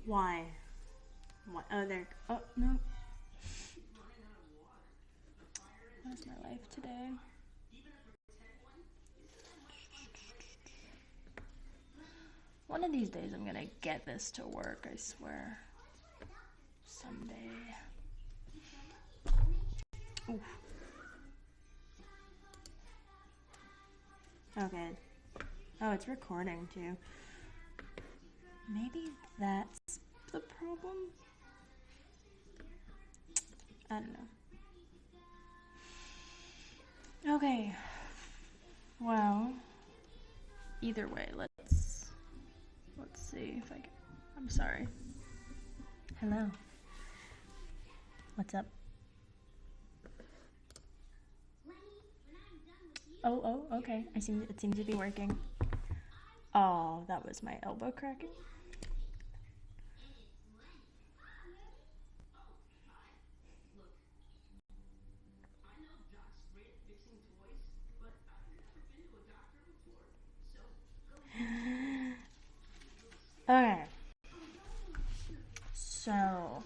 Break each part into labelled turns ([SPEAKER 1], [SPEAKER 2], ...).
[SPEAKER 1] Why? What? Oh, there. Oh, no. That's my life today. One of these days I'm gonna get this to work, I swear. Someday. Oof. Okay. Oh, it's recording too. Maybe that's the problem? I don't know. Okay. Well, either way, let's see if I can. I'm sorry. Hello. What's up? Oh, okay. It seems to be working. Oh, that was my elbow cracking. Okay. So,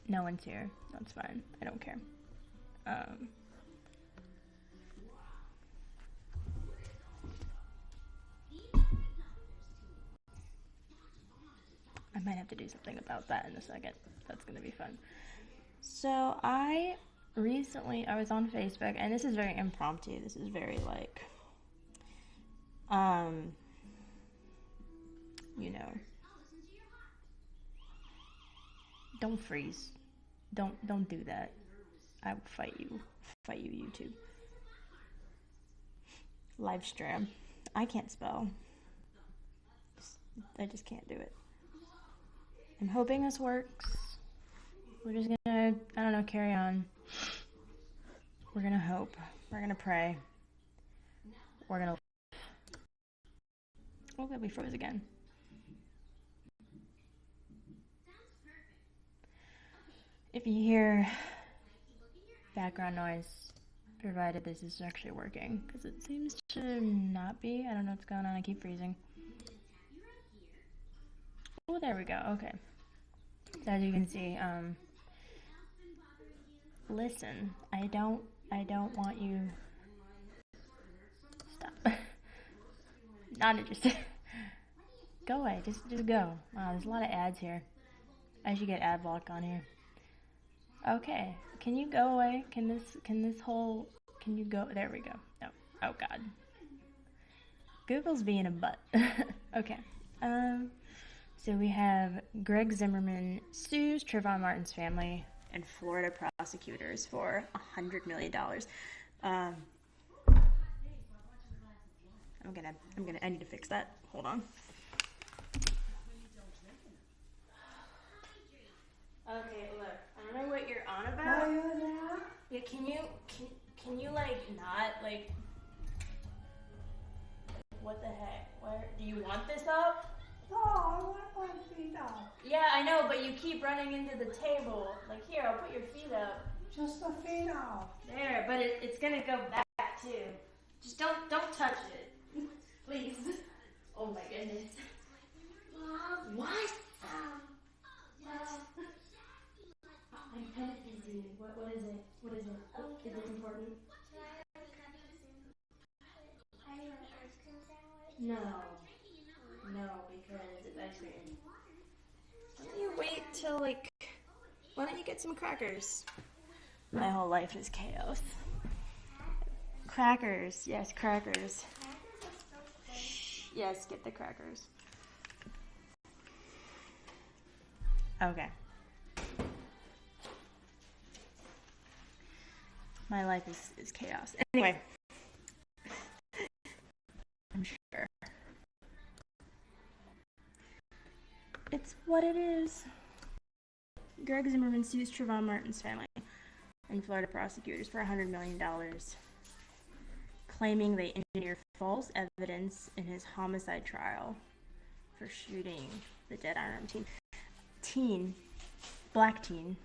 [SPEAKER 1] no one's here. That's fine. I don't care. I might have to do something about that in a second. That's gonna be fun. So I was on Facebook, and this is very impromptu. This is very like, you know, don't freeze. Don't do that. I will fight you, YouTube. Livestream. I can't spell. I just can't do it. I'm hoping this works. We're just gonna, I don't know, carry on. We're gonna hope. We're gonna pray. We're gonna. Oh, good, we froze again. If you hear background noise, provided this is actually working, because it seems to not be. I don't know what's going on. I keep freezing. Oh, there we go. Okay. So as you can see, listen, I don't want you. Stop. Not interested. Go away. Just go. Wow, there's a lot of ads here. I should get ad block on here. Okay. Can you go away? Can you go? There we go. No. Oh God. Google's being a butt. Okay. So we have Greg Zimmerman sues Trayvon Martin's family and Florida prosecutors for $100 million. I need to fix that. Hold on. Okay, look. I don't know what you're on about. Yeah, can you like not like? What the heck? Where do you want this up?
[SPEAKER 2] No, I want my feet up.
[SPEAKER 1] Yeah, I know, but you keep running into the table. Like, here, I'll put your feet up.
[SPEAKER 2] Just the feet up.
[SPEAKER 1] There, but it's gonna go back too. Just don't touch it, please. Oh my goodness. What? What? I'm kind of busy. What is it? What is it? Oh, is it important? No, because it's ice cream. Why don't you wait till like? Why don't you get some crackers? My whole life is chaos. Crackers, yes, crackers. Yes, get the crackers. Okay. My life is chaos. Anyway. I'm sure. It's what it is. Greg Zimmerman sues Trayvon Martin's family and Florida prosecutors for $100 million, claiming they engineered false evidence in his homicide trial for shooting the dead unarmed black teen.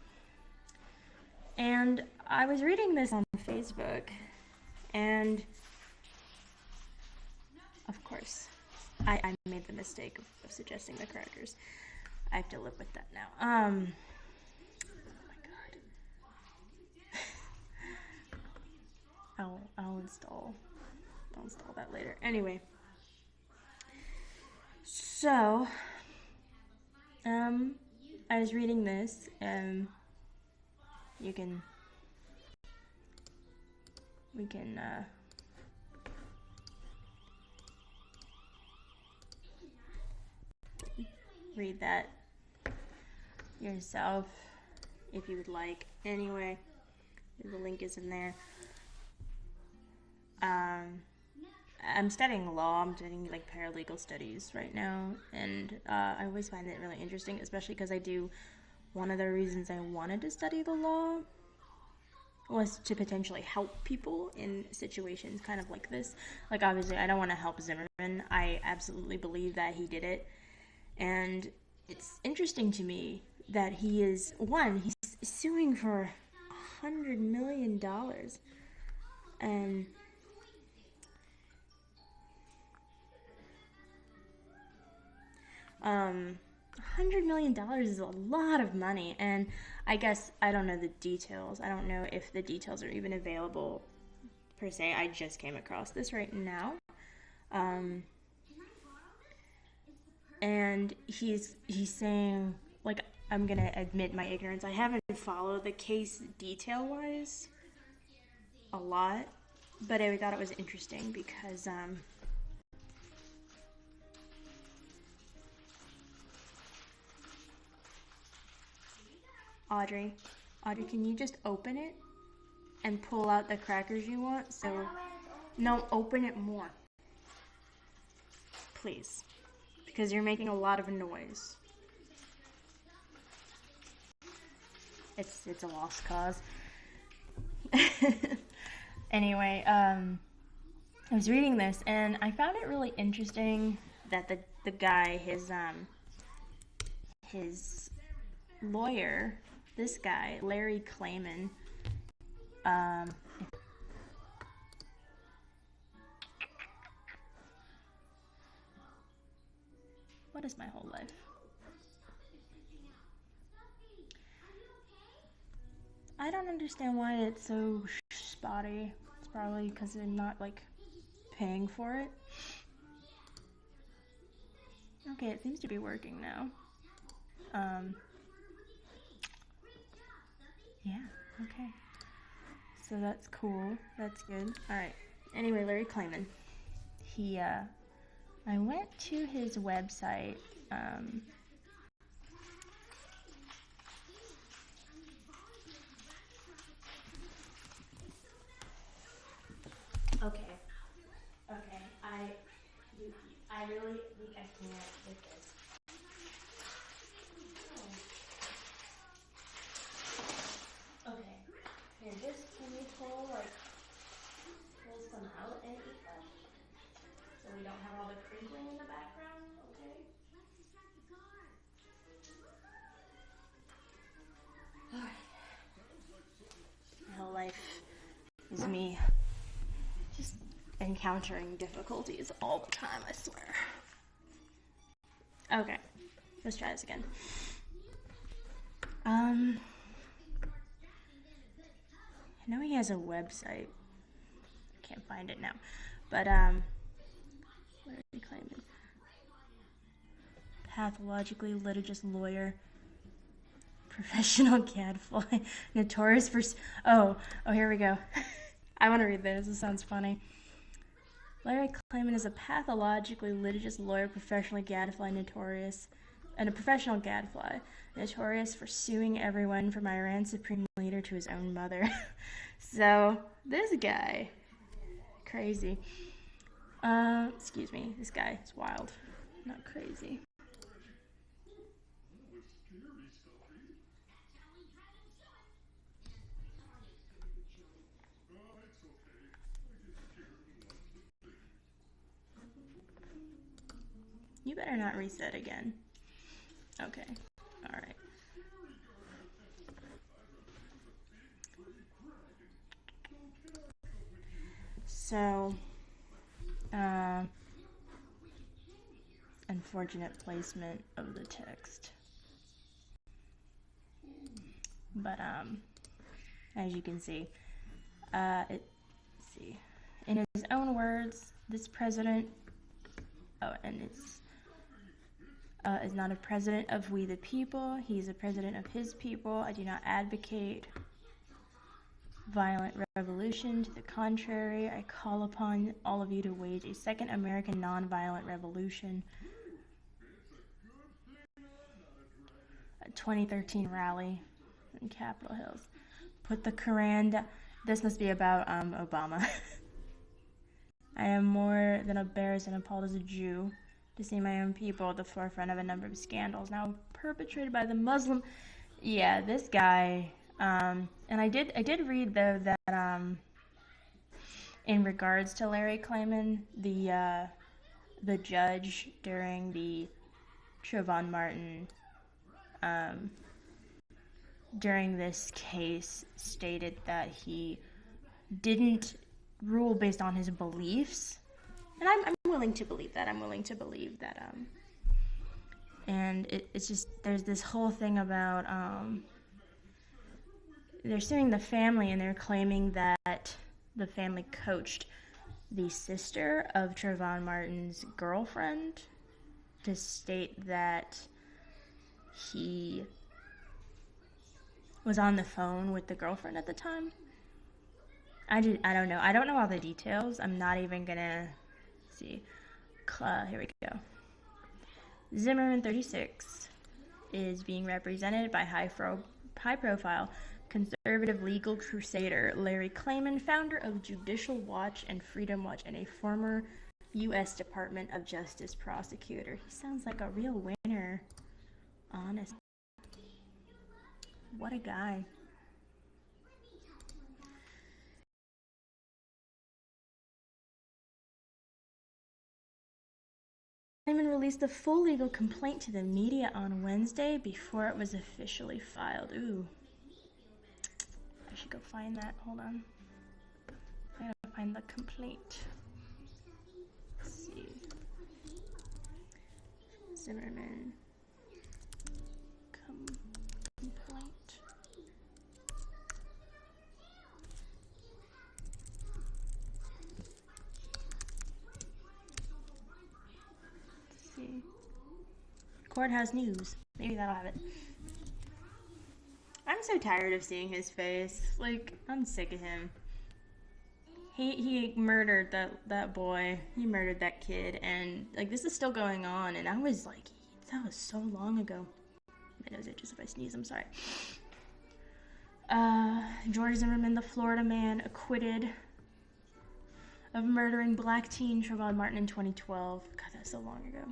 [SPEAKER 1] And I was reading this on Facebook, and of course, I made the mistake of suggesting the crackers. I have to live with that now. Oh my god. I'll install that later. Anyway. So, I was reading this, we can read that yourself if you would like. Anyway, the link is in there. I'm studying law. I'm studying like paralegal studies right now, and I always find it really interesting, especially because one of the reasons I wanted to study the law was to potentially help people in situations kind of like this. Like, obviously, I don't want to help Zimmerman. I absolutely believe that he did it, and it's interesting to me that he's suing for $100 million, and $100 million is a lot of money, and I guess I don't know the details. I don't know if the details are even available per se. I just came across this right now. And he's saying, like, I'm gonna admit my ignorance. I haven't followed the case detail-wise a lot, but I thought it was interesting because, Audrey, can you just open it and pull out the crackers you want? So, no, open it more, please, because you're making a lot of noise. It's a lost cause. Anyway, I was reading this and I found it really interesting that the guy, his lawyer, this guy, Larry Klayman, what is my whole life? I don't understand why it's so spotty. It's probably because they're not, like, paying for it. Okay, it seems to be working now. Yeah, okay. So that's cool. That's good. Alright. Anyway, Larry Klayman. I went to his website, Okay. I really think I can't with this. Okay. Here, can you pull some out and eat them? So we don't have all the crinkling in the background, okay? Alright. My whole life is me just encountering difficulties all the time, I swear. Okay, let's try this again. I know he has a website. I can't find it now. But, what are we claiming? Pathologically litigious lawyer. Professional gadfly. Notorious for... Oh, here we go. I want to read this. This sounds funny. Larry Klayman is a pathologically litigious lawyer, professional gadfly, a professional gadfly, notorious for suing everyone from Iran's supreme leader to his own mother. So, this guy, crazy. Excuse me, this guy is wild, not crazy. You better not reset again. Okay. Alright. So, unfortunate placement of the text. But as you can see, let's see. In his own words, this president, is not a president of we the people. He's a president of his people. I do not advocate violent revolution. To the contrary, I call upon all of you to wage a second American nonviolent revolution. A 2013 rally in Capitol Hills. Put the Quran down. This must be about Obama. I am more than embarrassed and appalled as a Jew to see my own people at the forefront of a number of scandals now perpetrated by the Muslim. Yeah, this guy. And I did read though that in regards to Larry Klayman, the judge during the Trayvon Martin during this case stated that he didn't rule based on his beliefs, and I'm willing to believe that. I'm willing to believe that. And it's just there's this whole thing about they're suing the family and they're claiming that the family coached the sister of Trayvon Martin's girlfriend to state that he was on the phone with the girlfriend at the time. I don't know. I don't know all the details. I'm not even gonna see. Here we go. Zimmerman 36 is being represented by high-profile conservative legal crusader Larry Klayman, founder of Judicial Watch and Freedom Watch, and a former U.S. Department of Justice prosecutor. He sounds like a real winner. Honest. What a guy. Klayman released a full legal complaint to the media on Wednesday before it was officially filed. Ooh. I should go find that. Hold on. I gotta find the complaint. Let's see. Zimmerman. Complaint. Let's see. Courthouse News. Maybe that'll have it. I'm so tired of seeing his face. Like, I'm sick of him. He murdered that boy. He murdered that kid, and like this is still going on. And I was like, that was so long ago. My nose itches if I sneeze. I'm sorry. George Zimmerman, the Florida man, acquitted of murdering black teen Trayvon Martin in 2012. God, that's so long ago.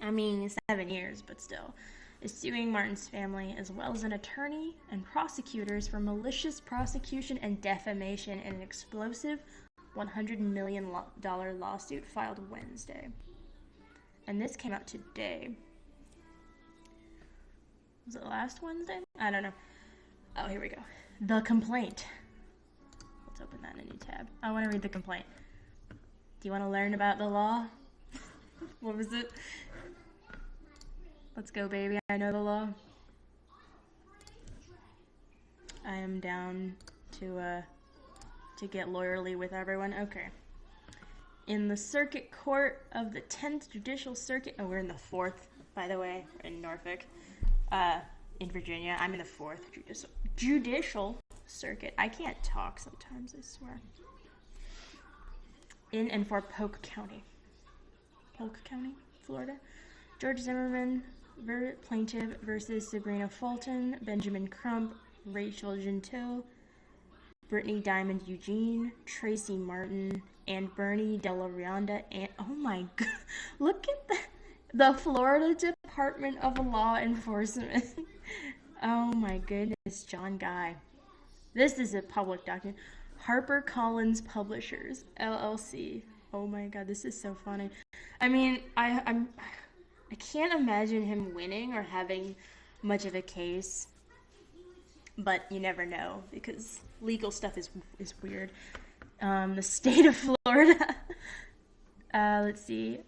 [SPEAKER 1] I mean, 7 years, but still. Is suing Martin's family as well as an attorney and prosecutors for malicious prosecution and defamation in an explosive $100 million lawsuit filed Wednesday. And this came out today. Was it last Wednesday? I don't know. Oh, here we go. The complaint. Let's open that in a new tab. I want to read the complaint. Do you want to learn about the law? What was it? Let's go, baby. I know the law. I am down to get lawyerly with everyone. Okay. In the Circuit Court of the 10th Judicial Circuit. Oh, we're in the 4th, by the way. We're in Norfolk. In Virginia. I'm in the 4th Judicial Circuit. I can't talk sometimes, I swear. In and for Polk County. Polk County, Florida. George Zimmerman, plaintiff versus Sabrina Fulton, Benjamin Crump, Rachel Gentile, Brittany Diamond Eugene, Tracy Martin, and Bernie Della Rionda. And oh my god, look at the Florida Department of Law Enforcement. Oh my goodness, John Guy. This is a public document. HarperCollins Publishers, LLC. Oh my god, this is so funny. I mean, I can't imagine him winning or having much of a case, but you never know because legal stuff is weird. The state of Florida. Let's see.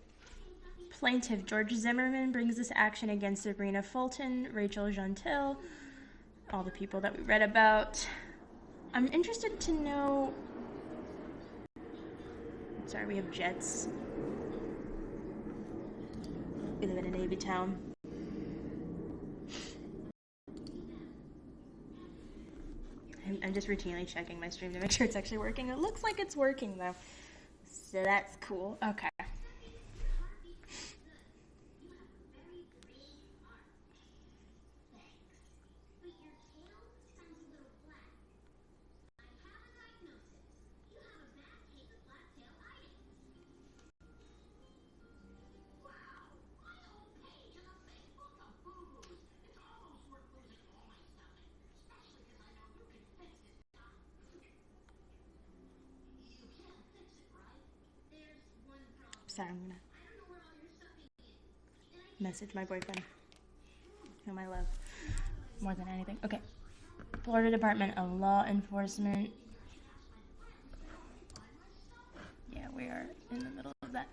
[SPEAKER 1] Plaintiff George Zimmerman brings this action against Sabrina Fulton, Rachel Jeantel, all the people that we read about. I'm interested to know... Sorry, we have jets. We live in a Navy town. I'm just routinely checking my stream to make sure it's actually working. It looks like it's working though. So that's cool. Okay. Sorry, I'm gonna message my boyfriend, whom I love more than anything. Okay. Florida Department of Law Enforcement. Yeah, we are in the middle of that.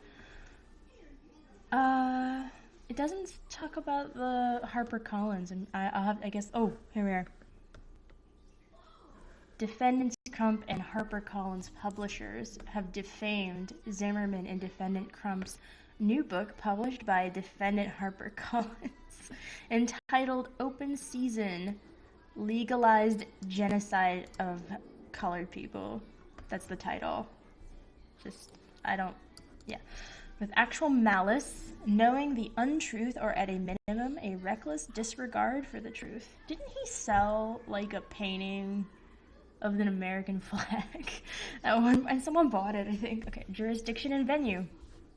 [SPEAKER 1] It doesn't talk about the HarperCollins, and I'll have, I guess, oh, here we are. Defendants Crump and HarperCollins publishers have defamed Zimmerman in Defendant Crump's new book published by defendant HarperCollins entitled Open Season, Legalized Genocide of Colored People. That's the title. With actual malice, knowing the untruth, or at a minimum, a reckless disregard for the truth. Didn't he sell, like, a painting of an American flag at one, and someone bought it, I think. Okay, jurisdiction and venue.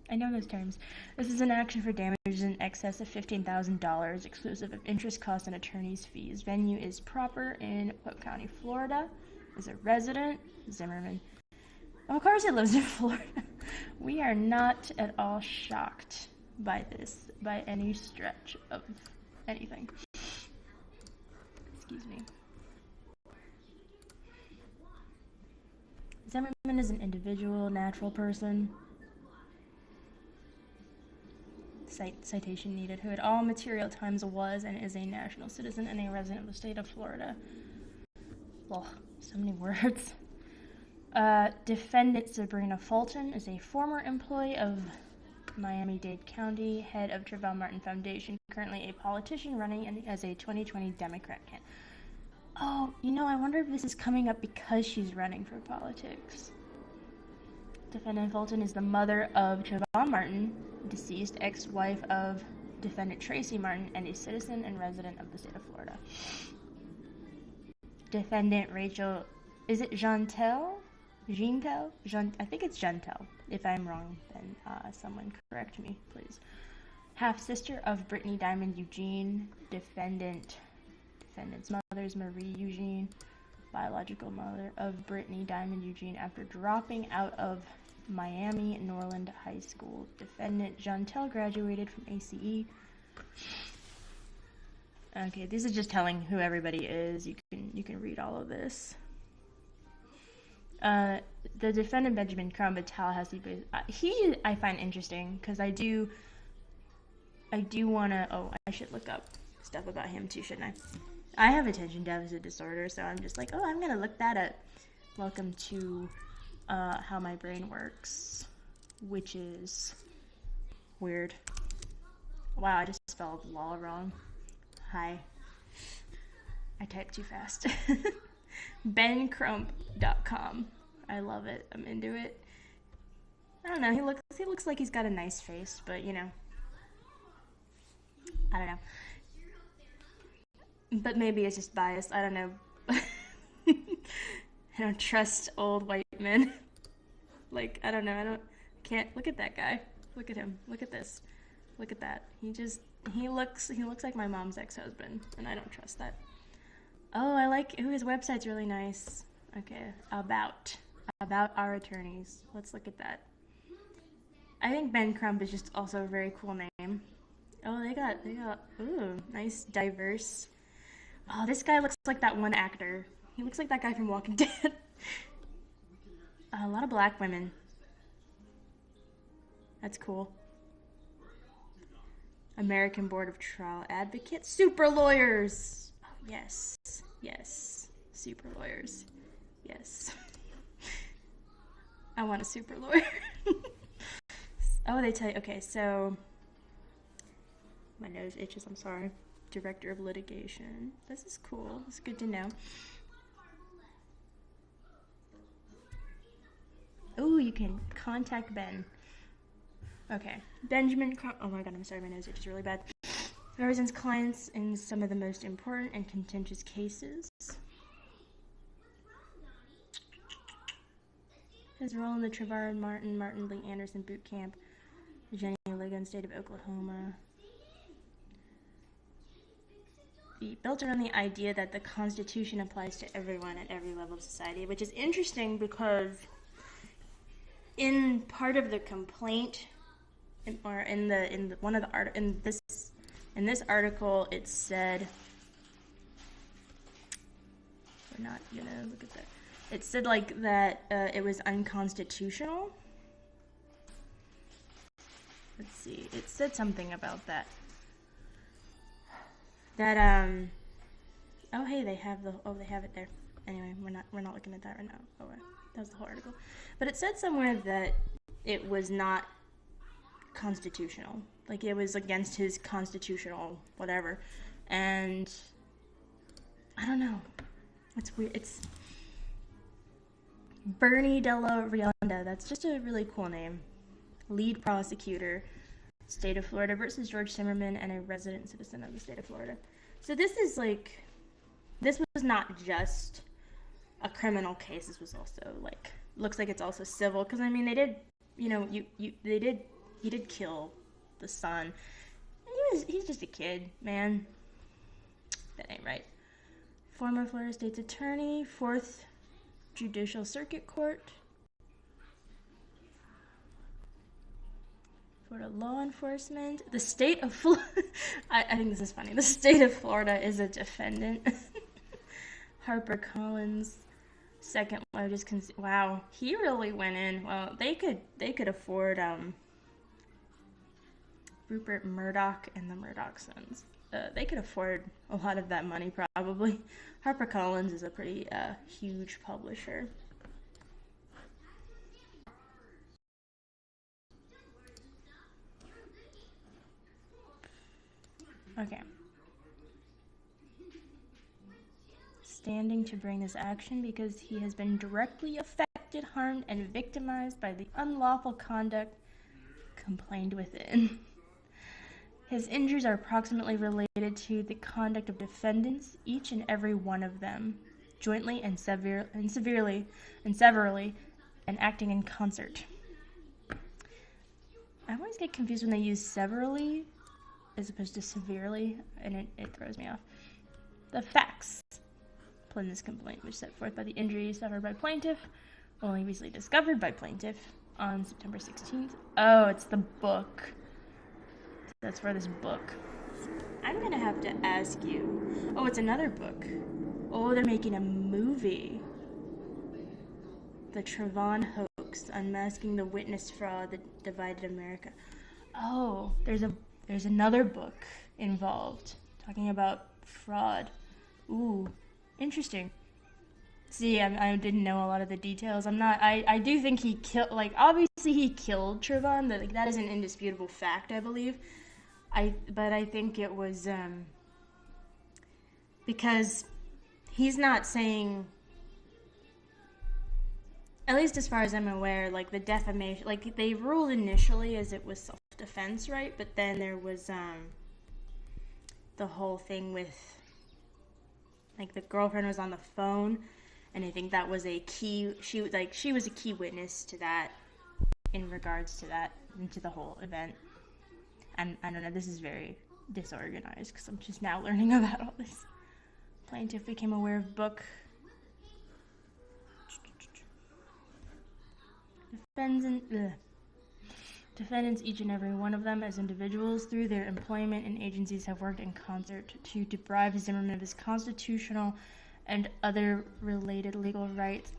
[SPEAKER 1] I know those terms. This is an action for damages in excess of $15,000, exclusive of interest, costs, and attorney's fees. Venue is proper in Polk County, Florida. Is a resident, Zimmerman. Of course it lives in Florida. We are not at all shocked by this, by any stretch of anything. Excuse me. Zimmerman is an individual, natural person. Citation needed. Who at all material times was and is a national citizen and a resident of the state of Florida. Ugh, so many words. Defendant Sabrina Fulton is a former employee of Miami-Dade County, head of Trayvon Martin Foundation, currently a politician running as a 2020 Democrat candidate. Oh, you know, I wonder if this is coming up because she's running for politics. Defendant Fulton is the mother of Trayvon Martin, deceased ex-wife of defendant Tracy Martin, and a citizen and resident of the state of Florida. Defendant Rachel, is it Jeantel? I think it's Jeantel. If I'm wrong, then someone correct me, please. Half-sister of Brittany Diamond Eugene. Defendant's mother is Marie Eugene, biological mother of Brittany Diamond Eugene after dropping out of Miami Norland High School. Defendant Jeantel graduated from ACE. Okay, this is just telling who everybody is. You can read all of this. The defendant Benjamin Crump, a Tallahassee based, he I find interesting because I do want to. Oh, I should look up stuff about him too, shouldn't I? I have attention deficit disorder, so I'm just like, oh, I'm gonna look that up. Welcome to How My Brain Works, which is weird. Wow, I just spelled law wrong. Hi. I typed too fast. BenCrump.com. I love it. I'm into it. I don't know. He looks like he's got a nice face, but you know, I don't know. But maybe it's just biased. I don't know. I don't trust old white men. Like, I don't know. Can't look at that guy. Look at him. Look at this. Look at that. He looks like my mom's ex-husband, and I don't trust that. Oh, I like his website's really nice. Okay, about our attorneys. Let's look at that. I think Ben Crump is just also a very cool name. Oh, they got ooh, nice diverse. Oh, this guy looks like that one actor. He looks like that guy from Walking Dead. A lot of black women. That's cool. American Board of Trial Advocates. Super lawyers! Oh, yes. Yes. Super lawyers. Yes. I want a super lawyer. Oh, they tell you. Okay, so my nose itches, I'm sorry. Director of litigation. This is cool. It's good to know. Oh, you can contact Ben. Okay. Oh my god, I'm sorry, my nose itches really bad. Represents clients in some of the most important and contentious cases. His role in the Trayvon Martin Lee Anderson boot camp, Jenny Ligon, state of Oklahoma. Built around the idea that the Constitution applies to everyone at every level of society, which is interesting because in part of the complaint, in this article, it said, we're not gonna look at that. It said like that it was unconstitutional. Let's see. It said something about that. That oh hey, they have it there. Anyway, we're not looking at that right now. Oh, that was the whole article. But it said somewhere that it was not constitutional. Like it was against his constitutional whatever. And I don't know. It's weird. It's Bernie Della Rionda. That's just a really cool name. Lead prosecutor, state of Florida versus George Zimmerman, and a resident citizen of the state of Florida. So this was not just a criminal case. This was also looks like it's also civil. Because I mean, they did, he did kill the son. And he's just a kid, man. That ain't right. Former Florida State's attorney, 4th Judicial Circuit Court. Florida law enforcement. The state of Florida. I think this is funny. The state of Florida is a defendant. Harper Collins, second largest. Wow, he really went in. Well, they could afford Rupert Murdoch and the Murdoch sons. They could afford a lot of that money probably. Harper Collins is a pretty huge publisher. Okay. Standing to bring this action because he has been directly affected, harmed, and victimized by the unlawful conduct complained within. His injuries are approximately related to the conduct of defendants, each and every one of them, jointly and severally, and acting in concert. I always get confused when they use severally as opposed to severely, and it throws me off. The facts in this complaint, which set forth by the injuries suffered by plaintiff, only recently discovered by plaintiff on September 16th. Oh, it's the book. That's for this book. I'm gonna have to ask you. Oh, it's another book. Oh, they're making a movie. The Trayvon Hoax, Unmasking the Witness Fraud that Divided America. Oh, there's another book involved talking about fraud. Ooh, interesting. See, I didn't know a lot of the details. I do think he killed, obviously he killed Trayvon. That is an indisputable fact, I believe. But I think it was, because he's not saying, at least as far as I'm aware, the defamation, they ruled initially as it was self-defense, right? But then there was, the whole thing with, the girlfriend was on the phone, and I think that was a key, she was a key witness to that, in regards to that, and to the whole event. And I don't know, this is very disorganized, because I'm just now learning about all this. Plaintiff became aware of book. Defendants, each and every one of them, as individuals, through their employment and agencies, have worked in concert to deprive Zimmerman of his constitutional and other related legal rights.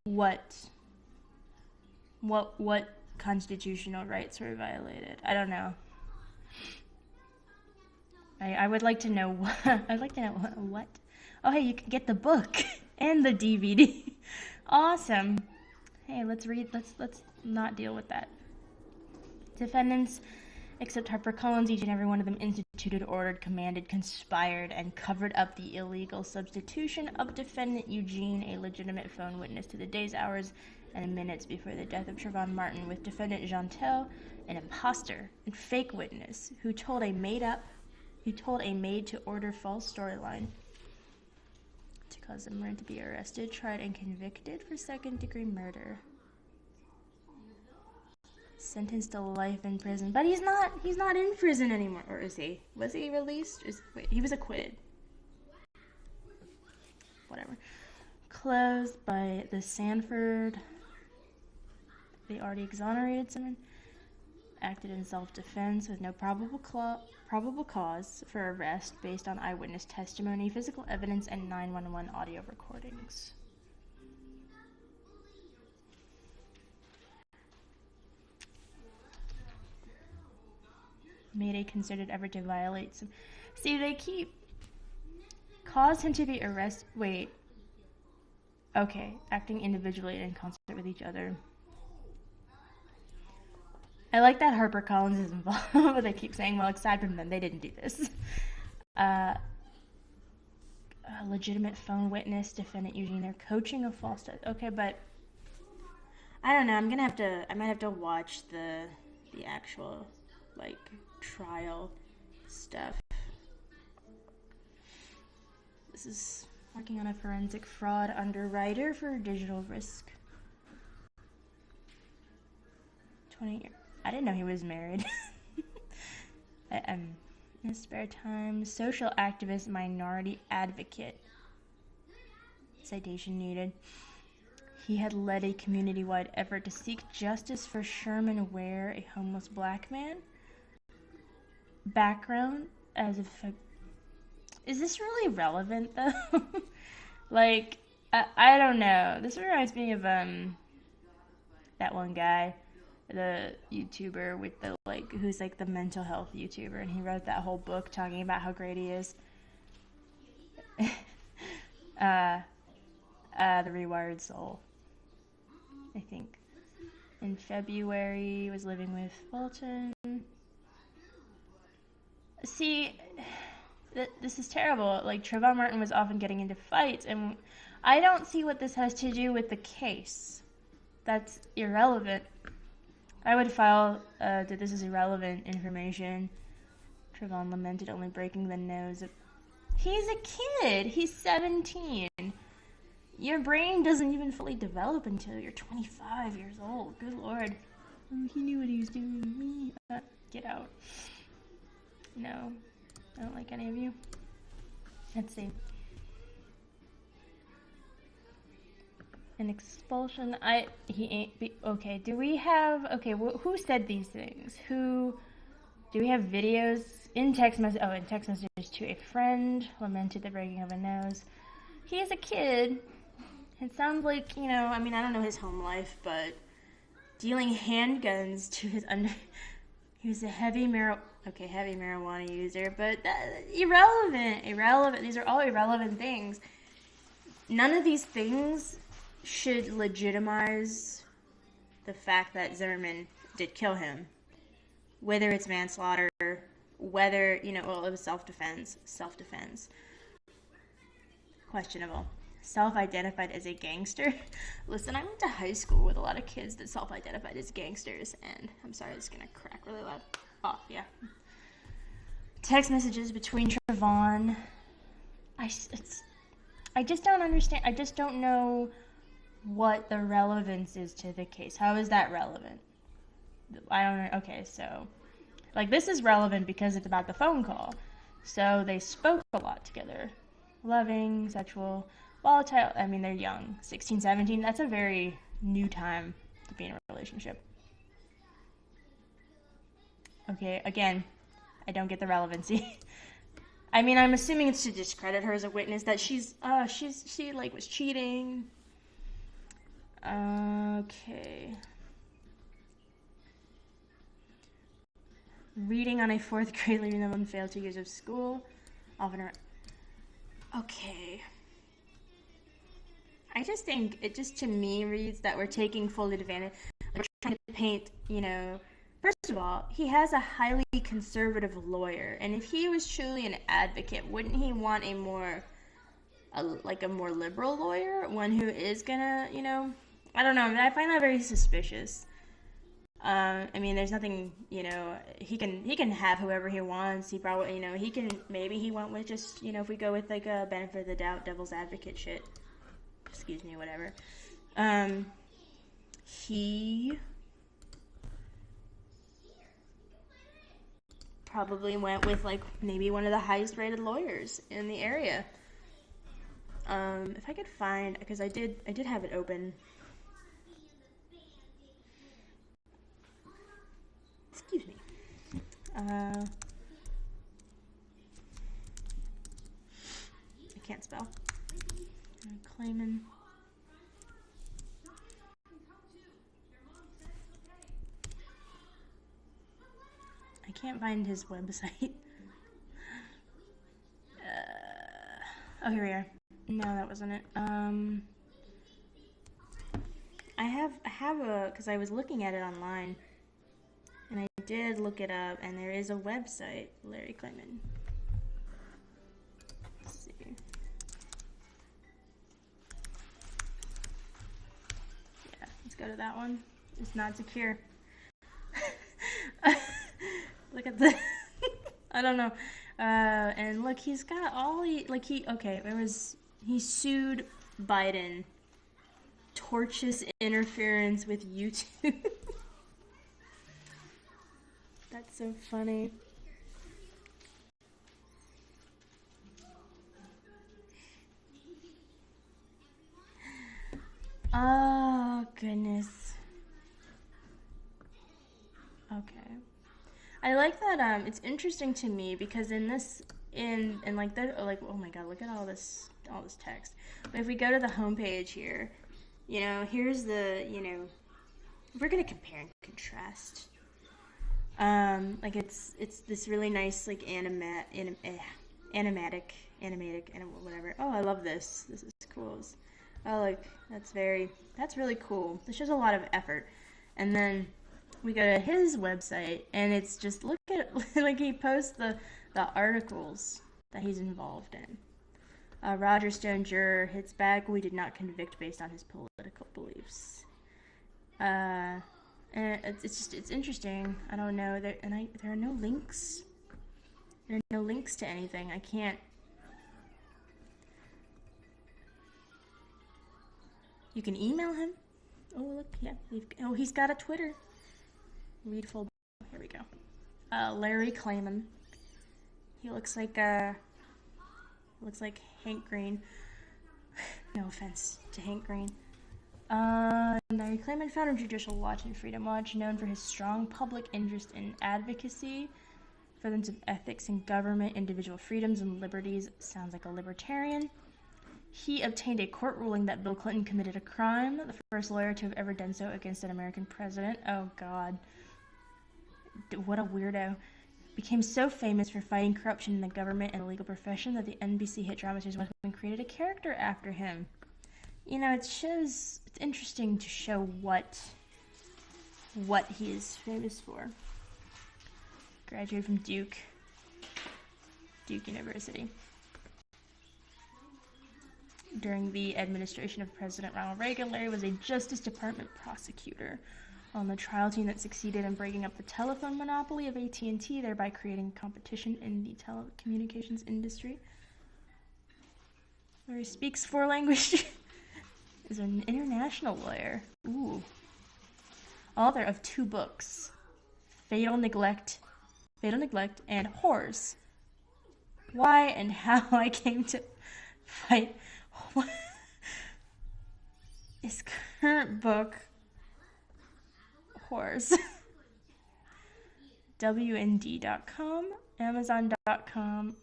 [SPEAKER 1] What constitutional rights were violated? I don't know. I would like to know what. I'd like to know what. Oh, hey, you can get the book and the DVD. Awesome. Hey, let's read. Let's not deal with that. Defendants, except HarperCollins, each and every one of them instituted, ordered, commanded, conspired, and covered up the illegal substitution of defendant Eugene, a legitimate phone witness to the days, hours, and minutes before the death of Trayvon Martin, with defendant Jeantel, an imposter and fake witness who told a made-to-order false storyline to cause the murder to be arrested, tried, and convicted for second-degree murder. Sentenced to life in prison, but he's not in prison anymore, or is he? Was he released? Wait, he was acquitted. Whatever. Closed by the Sanford. They already exonerated someone. Acted in self-defense with no probable cause for arrest based on eyewitness testimony, physical evidence, and 911 audio recordings. Made a concerted effort to violate some. See, they keep. Caused him to be arrested. Wait. Okay. Acting individually and in concert with each other. I like that HarperCollins is involved, but they keep saying, well, aside from them, they didn't do this. A legitimate phone witness, defendant Eugene, they're coaching a false test. Okay, but I don't know. I might have to watch the actual, like, trial stuff. This is working on a forensic fraud underwriter for Digital Risk. 20 years. I didn't know he was married. In his spare time, social activist, minority advocate. Citation needed. He had led a community-wide effort to seek justice for Sherman Ware, a homeless black man. Background as if. Is this really relevant though? Like, I don't know. This reminds me of that one guy, the YouTuber with the who's like the mental health YouTuber, and he wrote that whole book talking about how great he is. The Rewired Soul, I think. In February, was living with Fulton. See, this is terrible. Like, Trayvon Martin was often getting into fights, and I don't see what this has to do with the case. That's irrelevant. I would file that this is irrelevant information. Trayvon lamented only breaking the nose of... He's a kid! He's 17! Your brain doesn't even fully develop until you're 25 years old. Good lord. Oh, he knew what he was doing. Get out. No. I don't like any of you. Let's see. An expulsion. Okay, do we have... Okay, who said these things? Do we have videos in text message? Oh, in text messages to a friend. Lamented the breaking of a nose. He is a kid. It sounds like, I mean, I don't know his home life, but dealing handguns to his he was a heavy marijuana user, but irrelevant. These are all irrelevant things. None of these things should legitimize the fact that Zimmerman did kill him. Whether it's manslaughter, whether, it was self-defense. Questionable. Self-identified as a gangster. Listen, I went to high school with a lot of kids that self-identified as gangsters, and I'm sorry, it's gonna crack really loud. Oh, yeah. Text messages between Trayvon. I just don't understand. I just don't know what the relevance is to the case. How is that relevant? I don't know. Okay, so, this is relevant because it's about the phone call. So they spoke a lot together. Loving, sexual, volatile. I mean, they're young. 16, 17. That's a very new time to be in a relationship. Okay, again, I don't get the relevancy. I mean, I'm assuming it's to discredit her as a witness, that she was cheating. Okay. Reading on a 4th grade, leaving them on failed 2 years of school. Often. Okay. I just think it just to me reads that we're taking full advantage. We're trying to paint, first of all, he has a highly conservative lawyer, and if he was truly an advocate, wouldn't he want a more liberal lawyer, one who is gonna, I don't know. I find that very suspicious. There's nothing, he can have whoever he wants. He probably, he went with just, if we go with like a benefit of the doubt, devil's advocate shit. Excuse me, whatever. He probably went with like maybe one of the highest rated lawyers in the area. If I could find, because I did have it open. Excuse me. I can't spell. Claiming. I can't find his website. Oh, here we are. No, that wasn't it. I have because I was looking at it online, and I did look it up, and there is a website, Larry Klayman. Let's see. Yeah, let's go to that one. It's not secure. Look at the. I don't know. And look, he's got all he sued Biden. Tortious interference with YouTube. That's so funny. Oh, goodness. Okay. I like that, it's interesting to me because in oh my god, look at all this text. But if we go to the homepage here, here's the, we're gonna compare and contrast. It's this really nice, like, animatic, whatever. Oh, I love this. This is cool. Oh, like, that's really cool. This shows a lot of effort. And then we go to his website, and it's just, look at, like, he posts the articles that he's involved in. Roger Stone juror hits back. We did not convict based on his political beliefs. And it's interesting. I don't know. There are no links. There are no links to anything. I can't. You can email him. Oh, look, yeah. He's got a Twitter. Read full. Here we go. Larry Klayman. He looks like Hank Green. No offense to Hank Green. Larry Klayman, founder of Judicial Watch and Freedom Watch, known for his strong public interest in advocacy, furtherance of ethics in government, individual freedoms and liberties. Sounds like a libertarian. He obtained a court ruling that Bill Clinton committed a crime, the first lawyer to have ever done so against an American president. Oh, God. What a weirdo. Became so famous for fighting corruption in the government and the legal profession that the NBC hit drama series Westworld created a character after him. It's interesting to show what he is famous for. Graduated from Duke University. During the administration of President Ronald Reagan, Larry was a Justice Department prosecutor on the trial team that succeeded in breaking up the telephone monopoly of AT&T, thereby creating competition in the telecommunications industry. Larry speaks 4 languages. Is an international lawyer. Ooh. Author of 2 books, Fatal Neglect, and Whores. Why and How I Came to Fight. His current book, Whores. WND.com, Amazon.com,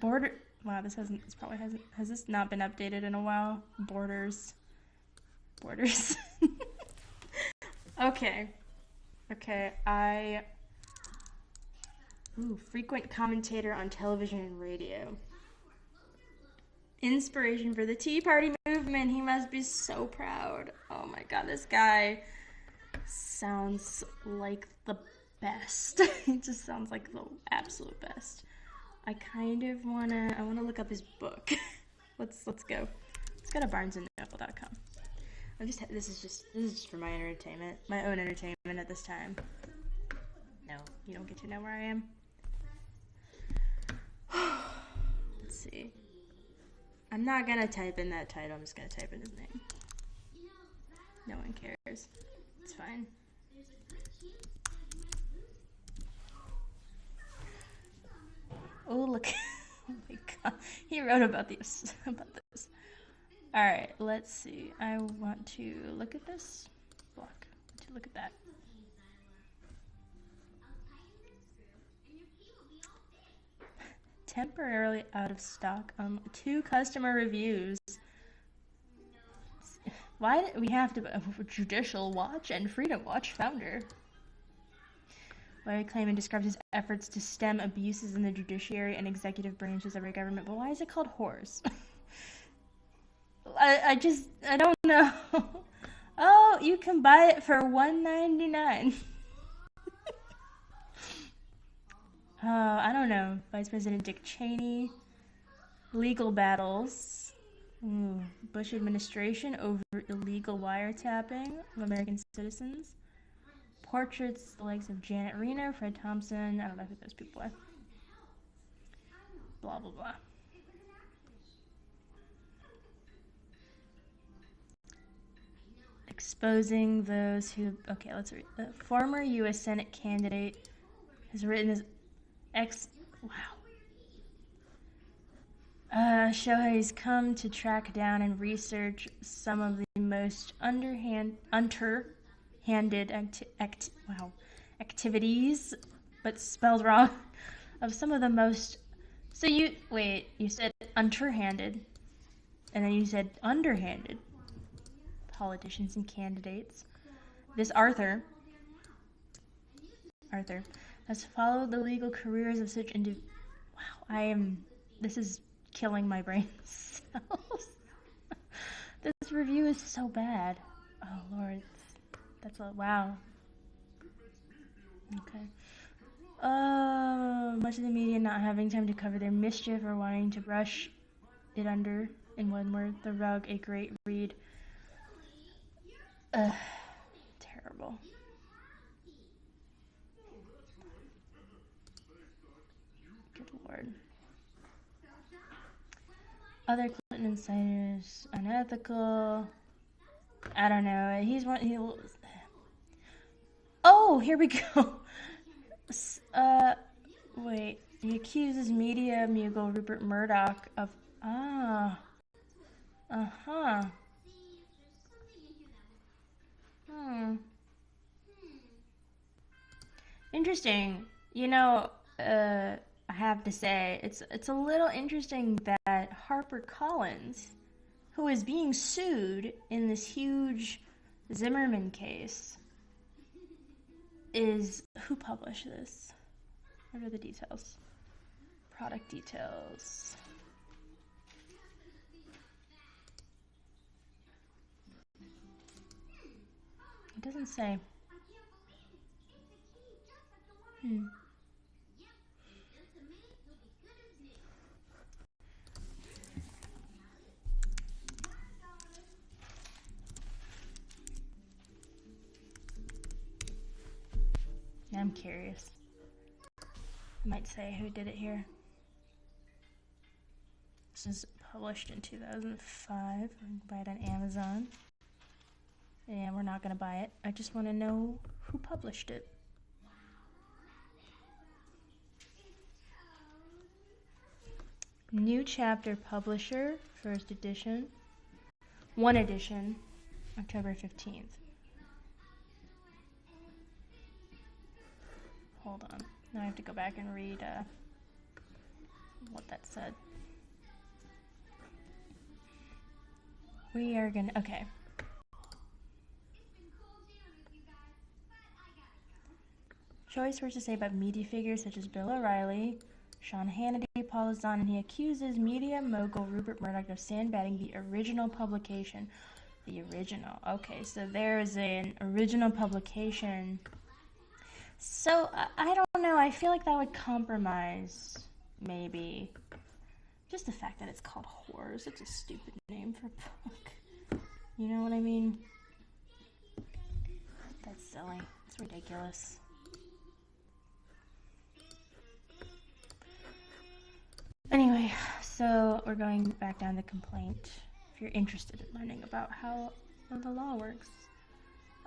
[SPEAKER 1] Wow, has this not been updated in a while? Borders. Okay, Ooh, frequent commentator on television and radio. Inspiration for the Tea Party movement. He must be so proud. Oh my god, this guy sounds like the best. He just sounds like the absolute best. I kind of wanna look up his book. let's go. Let's go to barnesandnoble.com. This is just for my entertainment, my own entertainment at this time. No, you don't get to know where I am. Let's see. I'm not gonna type in that title, I'm just gonna type in his name. No one cares. It's fine. Oh, look. Oh my god. He wrote about this. Alright, let's see. I want to look at this block. Look at that. Temporarily out of stock on 2 customer reviews. Why did we have to Judicial Watch and Freedom Watch founder? Larry Klayman describes his efforts to stem abuses in the judiciary and executive branches of our government. But why is it called horse? I don't know. Oh, you can buy it for $1.99. I don't know. Vice President Dick Cheney. Legal battles. Ooh, Bush administration over illegal wiretapping of American citizens. Portraits, the likes of Janet Reno, Fred Thompson. I don't know who those people are. Blah, blah, blah. Exposing those who... Okay, let's read. The former U.S. Senate candidate has written his show how he's come to track down and research some of the most underhanded activities, but spelled wrong, of some of the most... So you said underhanded, and then you said underhanded politicians and candidates. This Arthur has followed the legal careers of such this is killing my brain cells. This review is so bad. Oh Lord, wow. Okay. Much of the media not having time to cover their mischief or wanting to brush it under, in one word, the rug, a great read. Terrible. Good Lord. Other Clinton insiders, unethical. I don't know. Oh, here we go. Wait. He accuses media mogul Rupert Murdoch of... Interesting. I have to say, it's a little interesting that HarperCollins, who is being sued in this huge Zimmerman case, who published this? What are the details? Product details. It doesn't say. I'm curious. I might say who did it here. This is published in 2005. We can buy it on Amazon. And we're not going to buy it. I just want to know who published it. New chapter publisher, first edition. One edition, October 15th. Hold on. Now I have to go back and read what that said. We are gonna... Okay. choice words to say about media figures such as Bill O'Reilly, Sean Hannity, Paul Zahn, and he accuses media mogul Rupert Murdoch of sandbagging the original publication. The original. Okay, so there is an original publication. So, I don't know. I feel like that would compromise, maybe. Just the fact that it's called Horror. Such a stupid name for a book. You know what I mean? That's silly. It's ridiculous. Anyway, so we're going back down the complaint. If you're interested in learning about how the law works.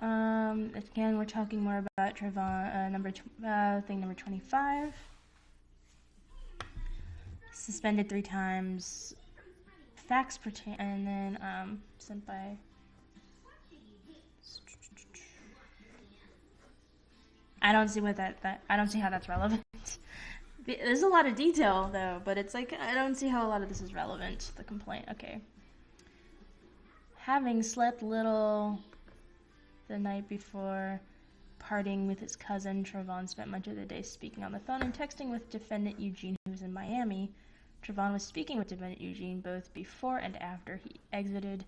[SPEAKER 1] Again, we're talking more about Trayvon, thing number 25. Suspended 3 times. Fax and then sent by. I don't see what I don't see how that's relevant. There's a lot of detail though, but it's like I don't see how a lot of this is relevant to the complaint. Okay. Having slept little the night before partying with his cousin, Trayvon spent much of the day speaking on the phone and texting with defendant Eugene, who was in Miami. Trayvon was speaking with defendant Eugene both before and after he exited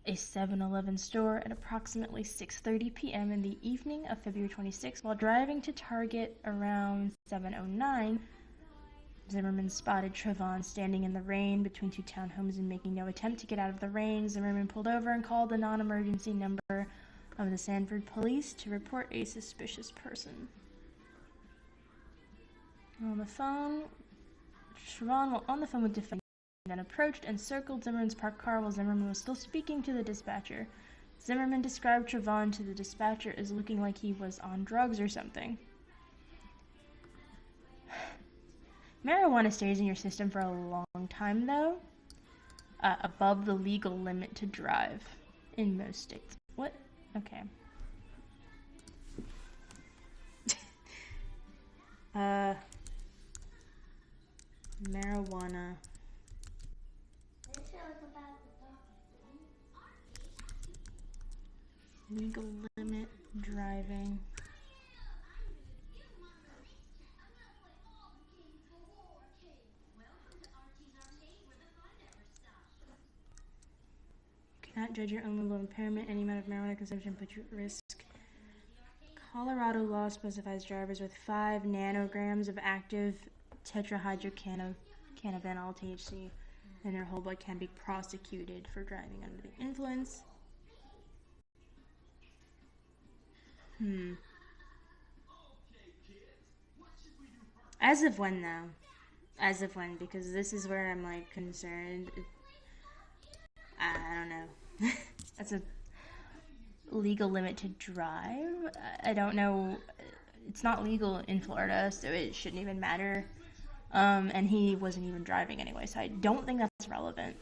[SPEAKER 1] a 7-Eleven store at approximately 6:30 p.m. in the evening of February 26. While driving to Target around 7:09, Zimmerman spotted Trayvon standing in the rain between 2 townhomes and making no attempt to get out of the rain. Zimmerman pulled over and called the non-emergency number of the Sanford police to report a suspicious person. On the phone, Trayvon, while on the phone with defendant, then approached and circled Zimmerman's parked car while Zimmerman was still speaking to the dispatcher. Zimmerman described Trayvon to the dispatcher as looking like he was on drugs or something. Marijuana stays in your system for a long time, though, above the legal limit to drive in most states. What? Okay. Marijuana. Legal limit driving. Cannot judge your own level of impairment. Any amount of marijuana consumption puts you at risk. Colorado law specifies drivers with 5 nanograms of active tetrahydrocannabinol THC in their whole blood can be prosecuted for driving under the influence. As of when, though? As of when? Because this is where I'm, like, concerned. I don't know. That's a legal limit to drive? I don't know. It's not legal in Florida, so it shouldn't even matter. And he wasn't even driving anyway, so I don't think that's relevant.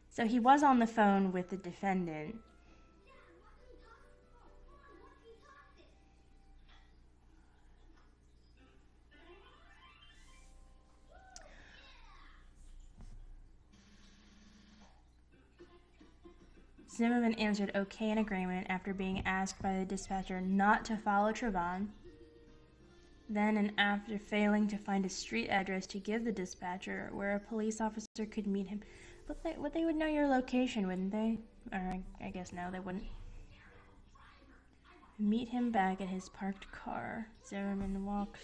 [SPEAKER 1] So he was on the phone with the defendant. Zimmerman answered okay in agreement after being asked by the dispatcher not to follow Trayvon. Then and after failing to find a street address to give the dispatcher where a police officer could meet him. But they would know your location, wouldn't they? Or I guess no, they wouldn't. Meet him back at his parked car. Zimmerman walked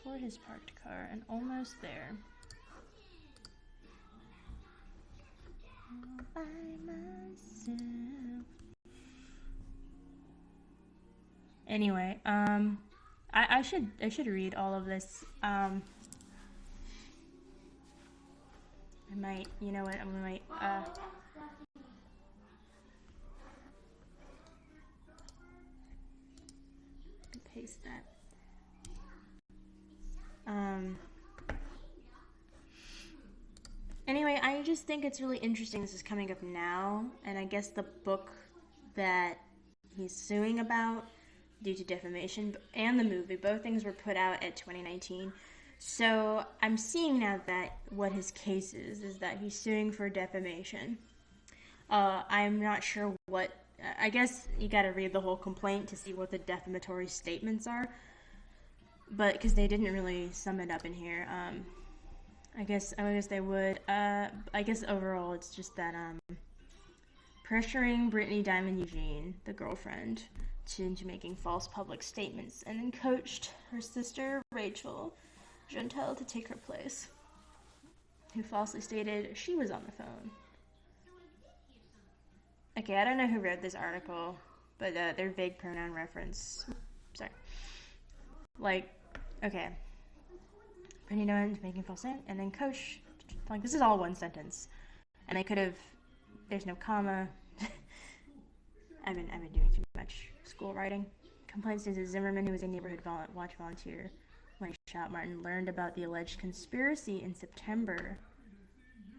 [SPEAKER 1] toward his parked car and almost there. All by myself. Anyway, I should read all of this. I might, you know what? I might paste that. Anyway, I just think it's really interesting this is coming up now, and I guess the book that he's suing about due to defamation and the movie, both things were put out at 2019. So I'm seeing now that what his case is that he's suing for defamation. I'm not sure what I guess you gotta read the whole complaint to see what the defamatory statements are. But, because they didn't really sum it up in here. I guess they would. I guess overall it's just that, pressuring Brittany Diamond Eugene, the girlfriend, into making false public statements, and then coached her sister, Rachel Jeantel, to take her place, who falsely stated she was on the phone. Okay, I don't know who wrote this article, but their vague pronoun reference. Sorry. Like, okay. Brittany Diamond making false statements, and then coach. Like, this is all one sentence. And they could have. There's no comma. I've been doing too much school writing. Complaints to Zimmerman, who was a neighborhood watch volunteer when he shot Martin, learned about the alleged conspiracy in September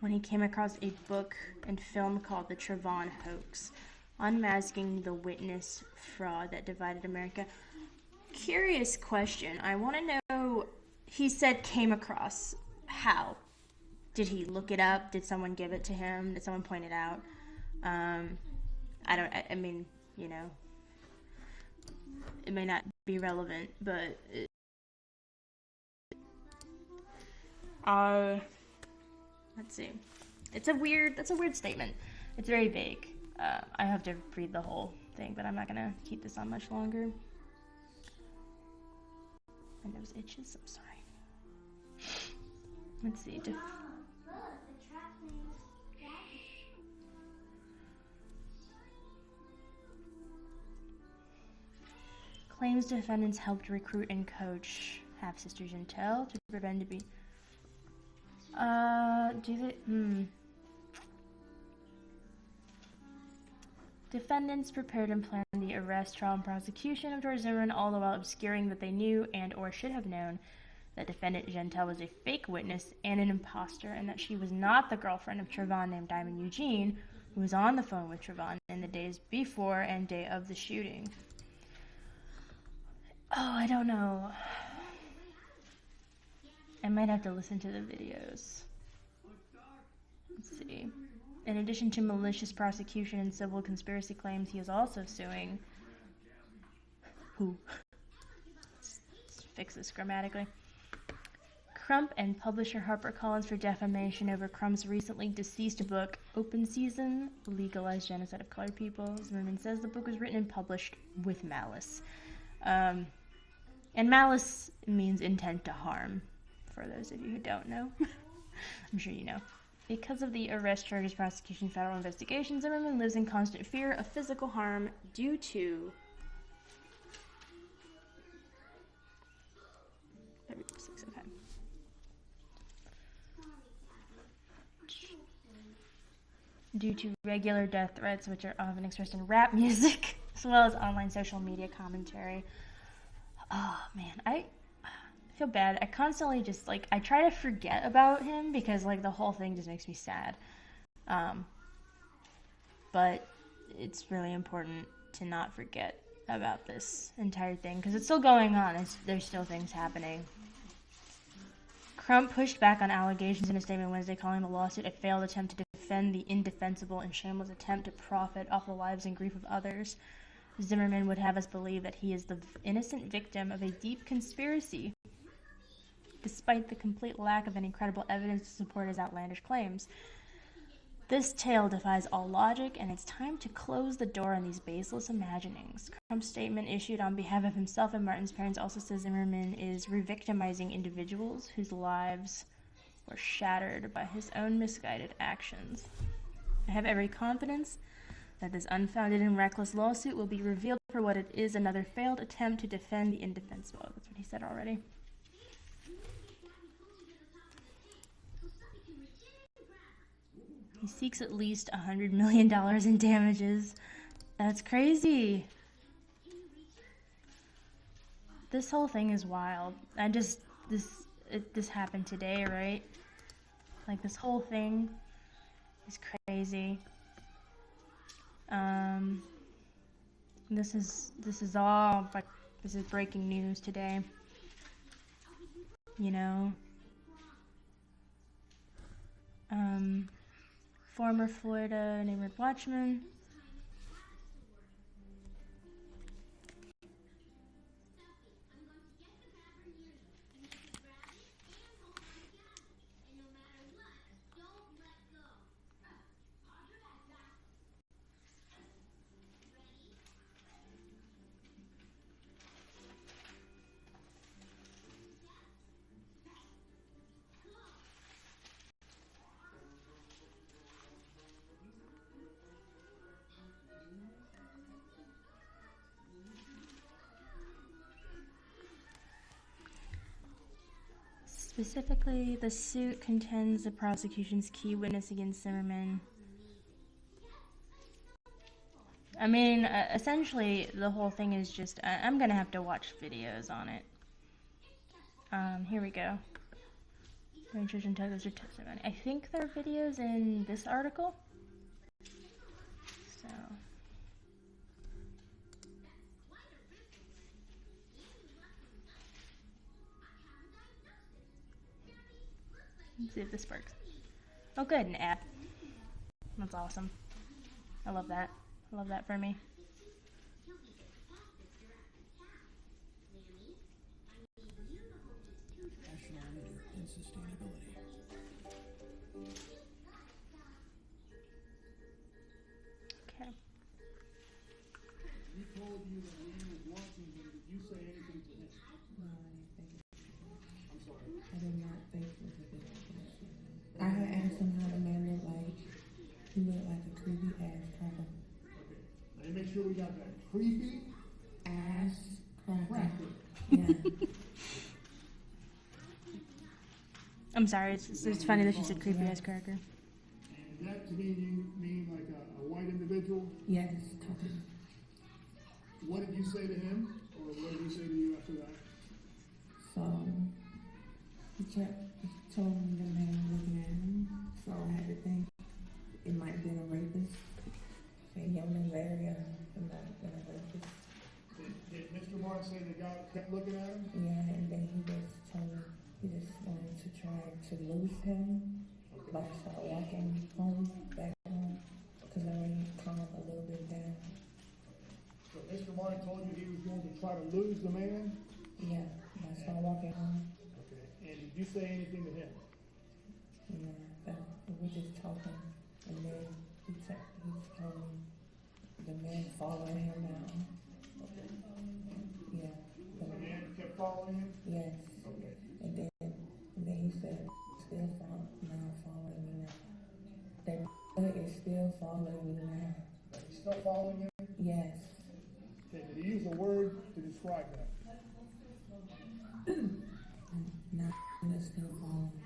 [SPEAKER 1] when he came across a book and film called The Trayvon Hoax, Unmasking the Witness Fraud That Divided America. Curious question. I want to know, he said came across. How? Did he look it up? Did someone give it to him? Did someone point it out? I mean, you know, it may not be relevant, but let's see. That's a weird statement. It's very vague. I have to read the whole thing, but I'm not gonna keep this on much longer. My nose itches, I'm sorry. Let's see. Claims defendants helped recruit and coach half-sister Jeantel to prevent to be. Defendants prepared and planned the arrest, trial, and prosecution of George Zimmerman, all the while obscuring that they knew and or should have known that defendant Jeantel was a fake witness and an imposter, and that she was not the girlfriend of Trayvon named Diamond Eugene, who was on the phone with Trayvon in the days before and day of the shooting. Oh, I don't know. I might have to listen to the videos. Let's see. In addition to malicious prosecution and civil conspiracy claims, he is also suing... Who? Let's fix this grammatically. Crump and publisher HarperCollins for defamation over Crump's recently deceased book, Open Season, Legalized Genocide of Colored People. Zimmerman says the book was written and published with malice. And malice means intent to harm, for those of you who don't know. I'm sure you know. Because of the arrest charges, prosecution, federal investigation, Zimmerman lives in constant fear of physical harm due to regular death threats, which are often expressed in rap music, as well as online social media commentary. Oh, man, I feel bad. I constantly just, like, I try to forget about him because, like, the whole thing just makes me sad. But it's really important to not forget about this entire thing because it's still going on. There's still things happening. Crump pushed back on allegations in a statement Wednesday, calling the lawsuit a failed attempt to defend the indefensible and shameless attempt to profit off the lives and grief of others. Zimmerman would have us believe that he is the innocent victim of a deep conspiracy, despite the complete lack of any credible evidence to support his outlandish claims. This tale defies all logic, and it's time to close the door on these baseless imaginings. Crump's statement, issued on behalf of himself and Martin's parents, also says Zimmerman is re-victimizing individuals whose lives were shattered by his own misguided actions. I have every confidence that this unfounded and reckless lawsuit will be revealed for what it is, another failed attempt to defend the indefensible. That's what he said already. He seeks at least $100 million in damages. That's crazy. This whole thing is wild. This happened today, right? Like, this whole thing is crazy. This is all, like, this is breaking news today. You know? Former Florida neighborhood watchman Specifically, the suit contends the prosecution's key witness against Zimmerman. I mean, essentially, the whole thing is just, I'm gonna have to watch videos on it. Here we go. Church and Tugger's testimony. I think there are videos in this article. So. Let's see if this works. Oh good, an ad. That's awesome. I love that. I love that for me.
[SPEAKER 3] National leader in sustainability.
[SPEAKER 1] Okay.
[SPEAKER 3] He told you that Liam was watching him. Did you say anything to him?
[SPEAKER 4] No, I didn't think.
[SPEAKER 3] I'm sorry.
[SPEAKER 4] I did not think it was a good idea. I had asked him how the man looked like. He looked like a creepy ass cracker.
[SPEAKER 3] Okay. Let me make sure we got that. Creepy
[SPEAKER 4] Ass cracker.
[SPEAKER 3] cracker.
[SPEAKER 4] Yeah.
[SPEAKER 1] I'm sorry, it's funny that she said creepy ass cracker.
[SPEAKER 3] And that to me you mean like a white individual?
[SPEAKER 4] Yes, totally.
[SPEAKER 3] What did you say to him? Or what did he say to you after that?
[SPEAKER 4] So he told me the man was looking at him. So I had to think it might have been a rapist. Say young and very young. It might have been a rapist.
[SPEAKER 3] Did Mr. Martin say the guy kept looking at him?
[SPEAKER 4] Yeah, and then he just told me he just wanted to try to lose him. Like start walking home, back home, because I already calmed a little bit down.
[SPEAKER 3] So Mr. Martin told you he was going to try to lose the man?
[SPEAKER 4] Yeah, and I started walking home.
[SPEAKER 3] Okay. And did you say anything to him?
[SPEAKER 4] Yeah, we were just talking, and then he told me the man following him now.
[SPEAKER 3] Okay.
[SPEAKER 4] Yeah,
[SPEAKER 3] The man kept following him?
[SPEAKER 4] yes,
[SPEAKER 3] Okay.
[SPEAKER 4] and then he said, still following me now. That is still following me now.
[SPEAKER 3] But he's still following him?
[SPEAKER 4] Yes.
[SPEAKER 3] Okay. Did he use a word to describe that?
[SPEAKER 4] Now it's still following me.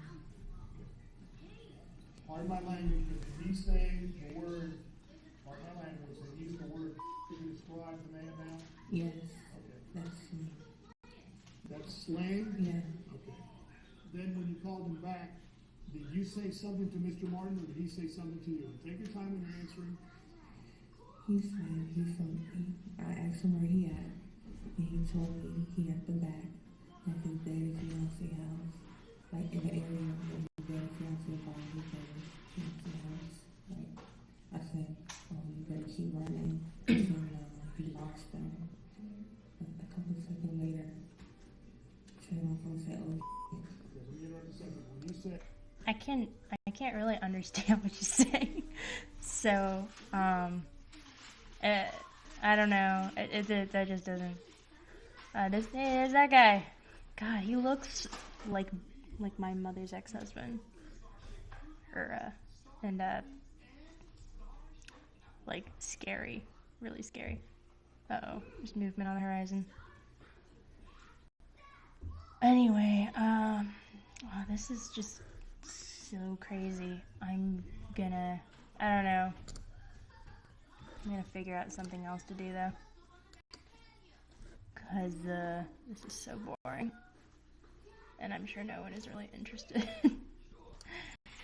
[SPEAKER 3] Pardon my language, but did he say the word, pardon my language, did he use the word to describe the man now?
[SPEAKER 4] Yes,
[SPEAKER 3] Okay.
[SPEAKER 4] that's me.
[SPEAKER 3] That's slang?
[SPEAKER 4] Yeah.
[SPEAKER 3] Okay. Then when you called him back, did you say something to Mr. Martin or did he say something to you? Take your time when you're answering.
[SPEAKER 4] He said I asked him where he at, and he told me he at the back of his daddy fiance house, like in the area where his daddy fiance bought his daddy fiance house. Like I said, oh, you better keep running. He said no, he lost them. A couple seconds later, Trayvon said, oh.
[SPEAKER 3] Okay, let me interrupt a second. When you said,
[SPEAKER 1] I can't really understand what you're saying. So, I don't know. That just doesn't. There's that guy. God, he looks like my mother's ex-husband. Like scary, really scary. Uh-oh, there's movement on the horizon. Anyway, this is just so crazy. I don't know. I'm gonna figure out something else to do though. Cause, this is so boring. And I'm sure no one is really interested.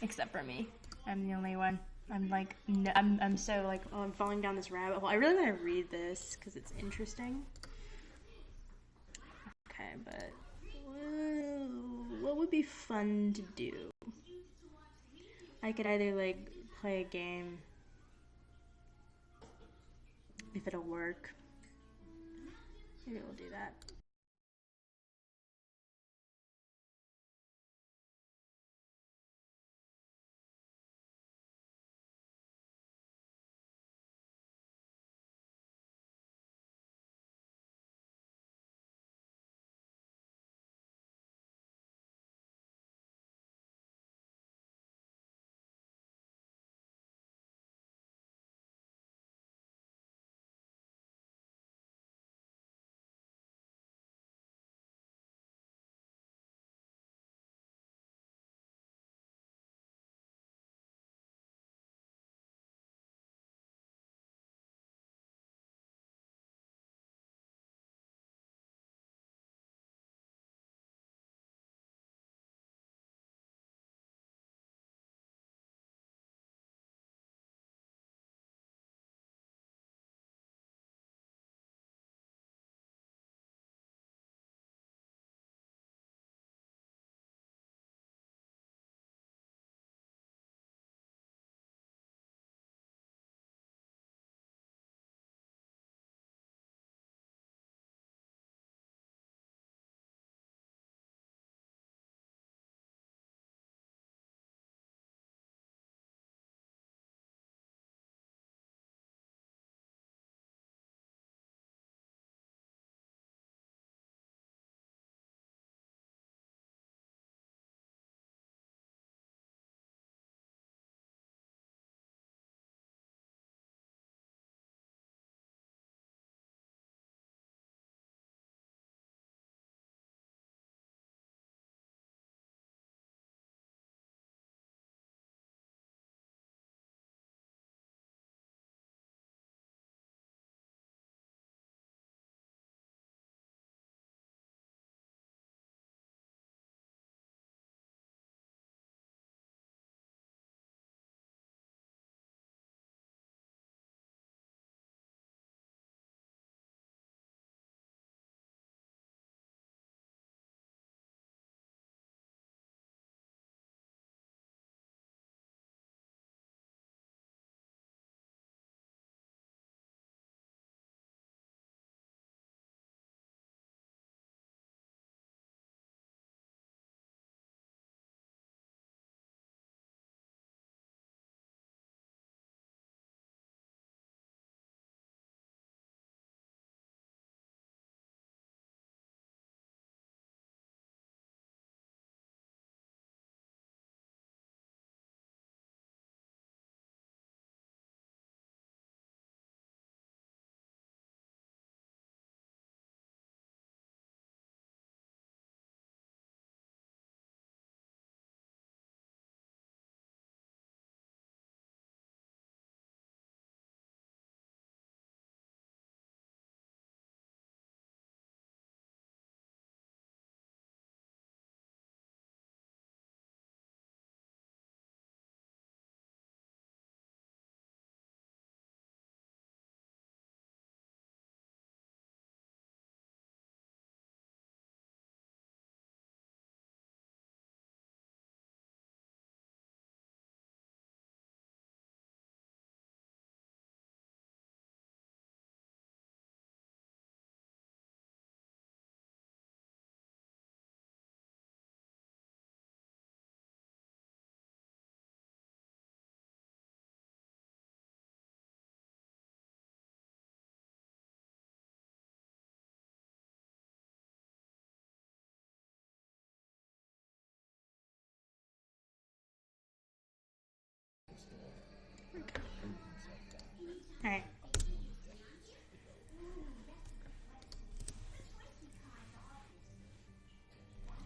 [SPEAKER 1] Except for me. I'm the only one. I'm like, no, I'm so like, oh, I'm falling down this rabbit hole. I really want to read this because it's interesting. Okay, but what would be fun to do? I could either like play a game, if it'll work. Maybe we'll do that.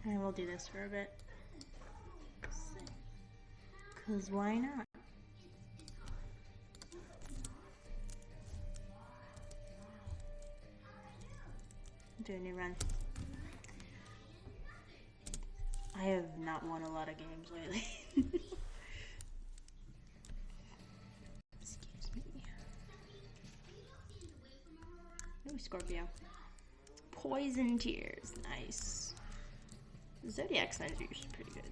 [SPEAKER 1] And we'll do this for a bit. Cause why not? Do a new run. I have not won a lot of games lately. Excuse me. Ooh, Scorpio. Poison Tears. Nice. Zodiac signs are usually pretty good.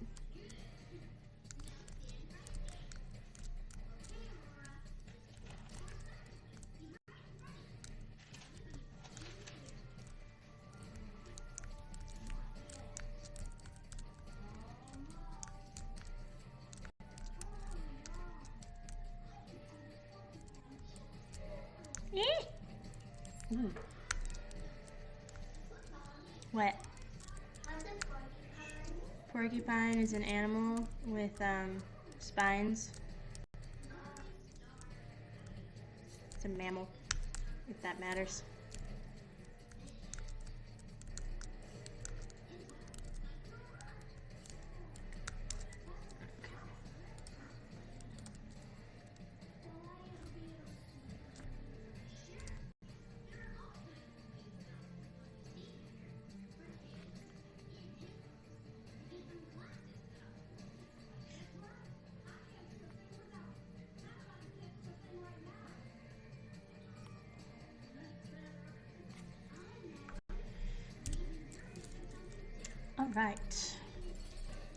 [SPEAKER 1] Ooh. What? Porcupine is an animal with spines. It's a mammal, if that matters. All right.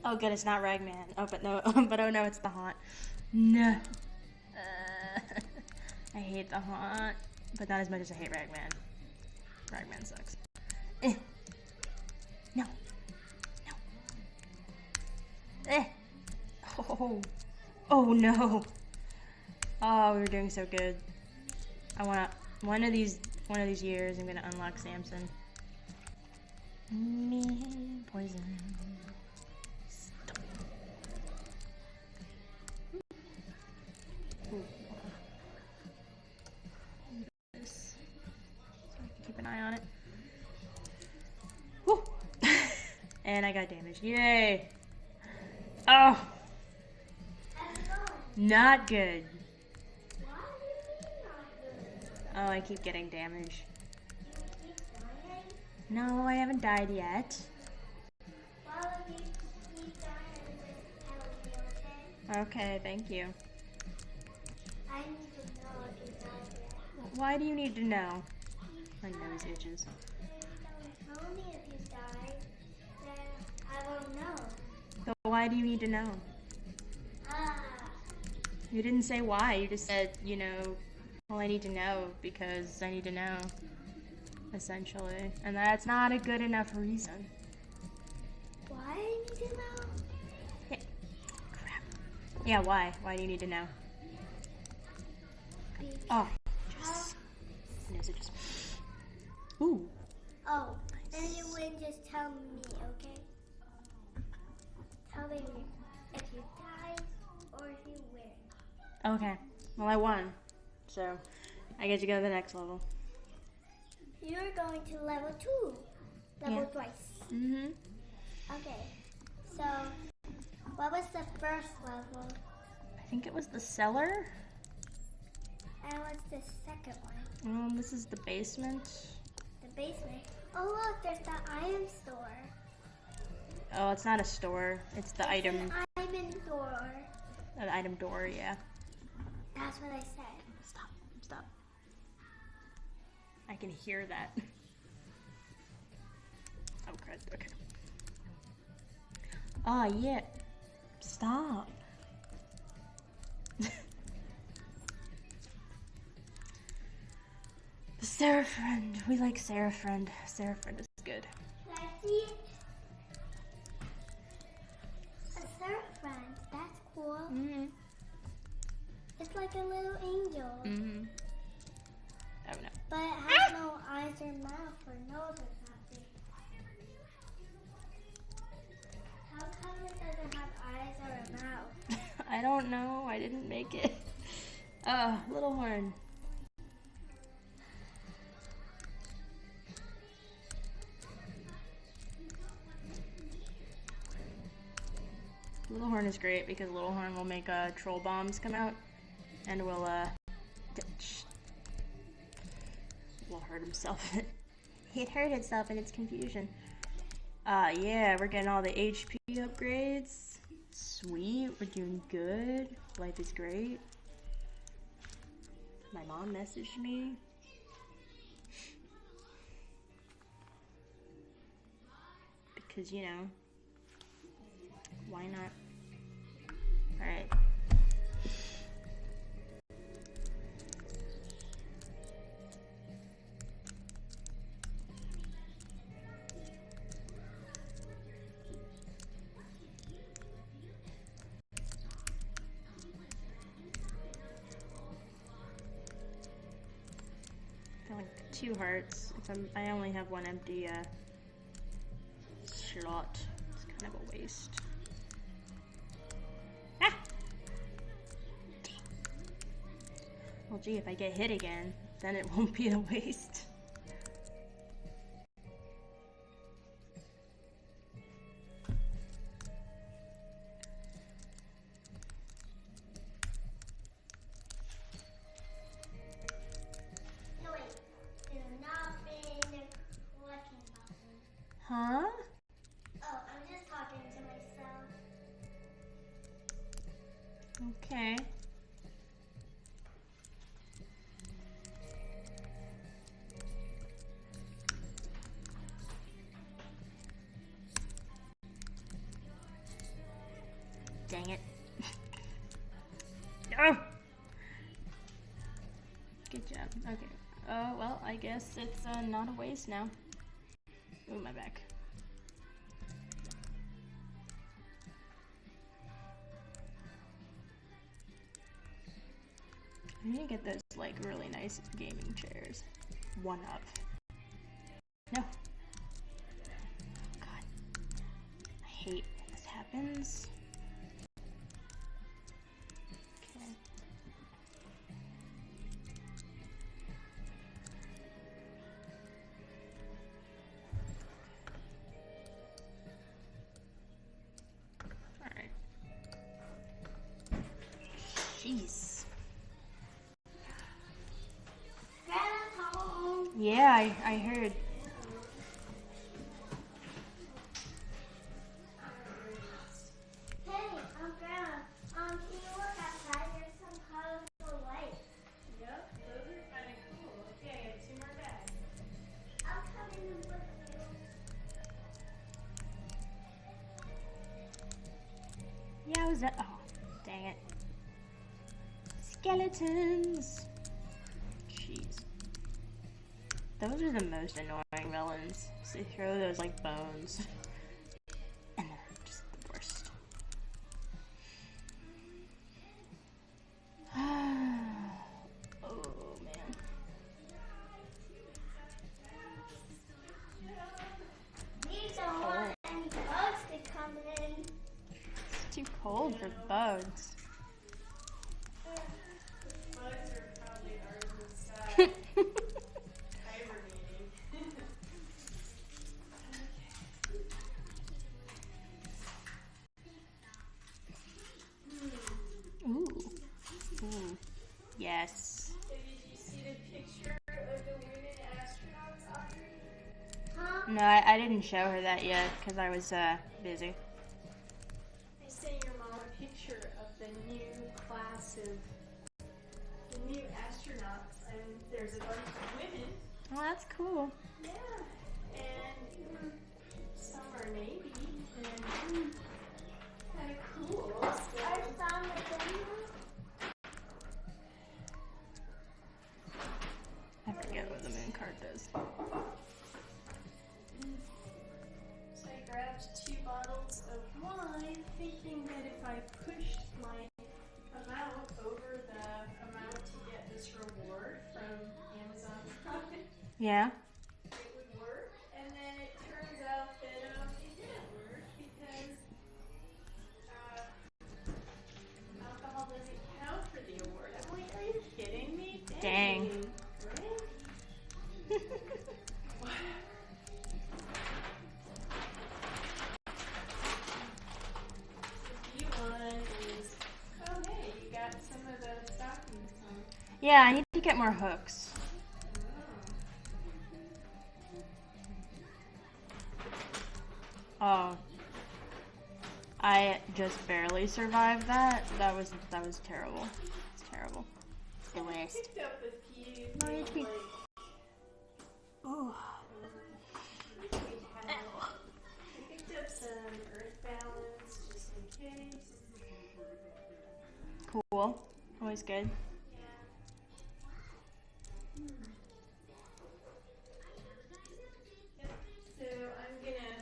[SPEAKER 1] Oh, good, it's not Ragman. Oh, but no, but oh no, it's the Haunt. No. I hate the Haunt, but not as much as I hate Ragman. Ragman sucks. No. No. Oh. Oh no. Oh, we were doing so good. I wanna one of these years I'm gonna unlock Samson. Me poison. Stop. Ooh. This. So I can keep an eye on it. Woo! And I got damaged. Yay! Oh! Not good. Oh, I keep getting damage. No, I haven't died yet. Okay, thank you.
[SPEAKER 5] I need to know if you died yet.
[SPEAKER 1] Why do you need to know? My nose itches.
[SPEAKER 5] If you don't tell me if you died, then I won't know.
[SPEAKER 1] So why do you need to know?
[SPEAKER 5] Ah,
[SPEAKER 1] You didn't say why. You just said, you know, well, I need to know because I need to know. Essentially. And that's not a good enough reason.
[SPEAKER 5] why I need to know?
[SPEAKER 1] Yeah. Crap. Yeah, why? Why do you need to know? Oh. Just. Nose itches. Ooh.
[SPEAKER 5] Oh, and you would just tell me, okay? Tell me if you died or if you win.
[SPEAKER 1] Okay. Well, I won. So, I get to go to the next level.
[SPEAKER 5] You're going to level 2. Level
[SPEAKER 1] Yeah.
[SPEAKER 5] twice.
[SPEAKER 1] Mm-hmm.
[SPEAKER 5] Okay. So, what was the first level?
[SPEAKER 1] I think it was the cellar.
[SPEAKER 5] And what's the second one?
[SPEAKER 1] This is the basement.
[SPEAKER 5] The basement. Oh look, there's the item store.
[SPEAKER 1] Oh, it's not a store. It's the item.
[SPEAKER 5] An item store.
[SPEAKER 1] An item door, yeah.
[SPEAKER 5] That's what I said.
[SPEAKER 1] Stop. Stop. I can hear that. Oh, crud. Okay. Ah, yeah. Stop. The Seraphriend. We like Seraphriend. Seraphriend is good.
[SPEAKER 5] Can I see it? A Seraphriend. That's cool.
[SPEAKER 1] Mm-hmm.
[SPEAKER 5] It's like a little angel.
[SPEAKER 1] Mm-hmm. Oh, no.
[SPEAKER 5] But it has no eyes or mouth or nose or something. How come it doesn't have eyes or a mouth?
[SPEAKER 1] I don't know. I didn't make it. Little horn. Little Horn is great because Little Horn will make troll bombs come out and will hurt himself. It hurt itself in its confusion. Yeah, we're getting all the HP upgrades. Sweet, we're doing good. Life is great. My mom messaged me. Because, you know, why not? Alright. Like 2 hearts. I only have 1 empty slot. It's kind of a waste. Ah! Well, gee, if I get hit again, then it won't be a waste. Huh?
[SPEAKER 5] Oh, I'm just talking to myself.
[SPEAKER 1] Okay. Dang it. Oh! Good job. Okay. Oh, well, I guess it's not a waste now. Ooh, my back. I need to get those, like, really nice gaming chairs. 1 up. No. God. I hate when this happens. Okay. Alright. Jeez. Yeah, I heard.
[SPEAKER 5] Hey, Grandma. Can you look outside? There's some colorful lights.
[SPEAKER 2] Yep, those are kind of cool. Okay, I have 2 more bags.
[SPEAKER 5] I'll come in and look at you.
[SPEAKER 1] Yeah, I was oh, dang it. Skeletons. Jeez. Those are the most annoying villains. So they throw those like bones. And they're just the worst. Oh man.
[SPEAKER 5] These don't want any bugs to come in.
[SPEAKER 1] It's too cold for bugs.
[SPEAKER 2] Bugs are probably ours inside. Hibernating.
[SPEAKER 1] Ooh. Ooh. Yes.
[SPEAKER 2] So did you see the picture of the women astronauts, Audrey?
[SPEAKER 5] Huh?
[SPEAKER 1] No, I didn't show her that yet because I was busy.
[SPEAKER 2] I sent your mom a picture of the new class of the new astronauts, and there's a bunch of women.
[SPEAKER 1] Oh, that's cool.
[SPEAKER 2] Yeah, and some are Navy, and kind of cool.
[SPEAKER 5] I
[SPEAKER 2] So,
[SPEAKER 5] found the demo.
[SPEAKER 1] I forget what the moon card does.
[SPEAKER 2] so I grabbed 2 bottles of wine, thinking that if I pushed my amount over the amount to get this reward from Amazon Prime,
[SPEAKER 1] Yeah.
[SPEAKER 2] it would work. And then it turns out that it didn't work because alcohol doesn't count for the award. I'm like, are you kidding me?
[SPEAKER 1] Dang.
[SPEAKER 2] Right? If you
[SPEAKER 1] Yeah, I need to get more hooks. Oh. I just barely survived that. That was terrible. It's terrible. It's the worst.
[SPEAKER 2] Picked up a few
[SPEAKER 1] No
[SPEAKER 2] things
[SPEAKER 1] HP.
[SPEAKER 2] like
[SPEAKER 1] Oh.
[SPEAKER 2] I picked up some earth balance just in case.
[SPEAKER 1] Cool. Always good.
[SPEAKER 2] Yep. So I'm gonna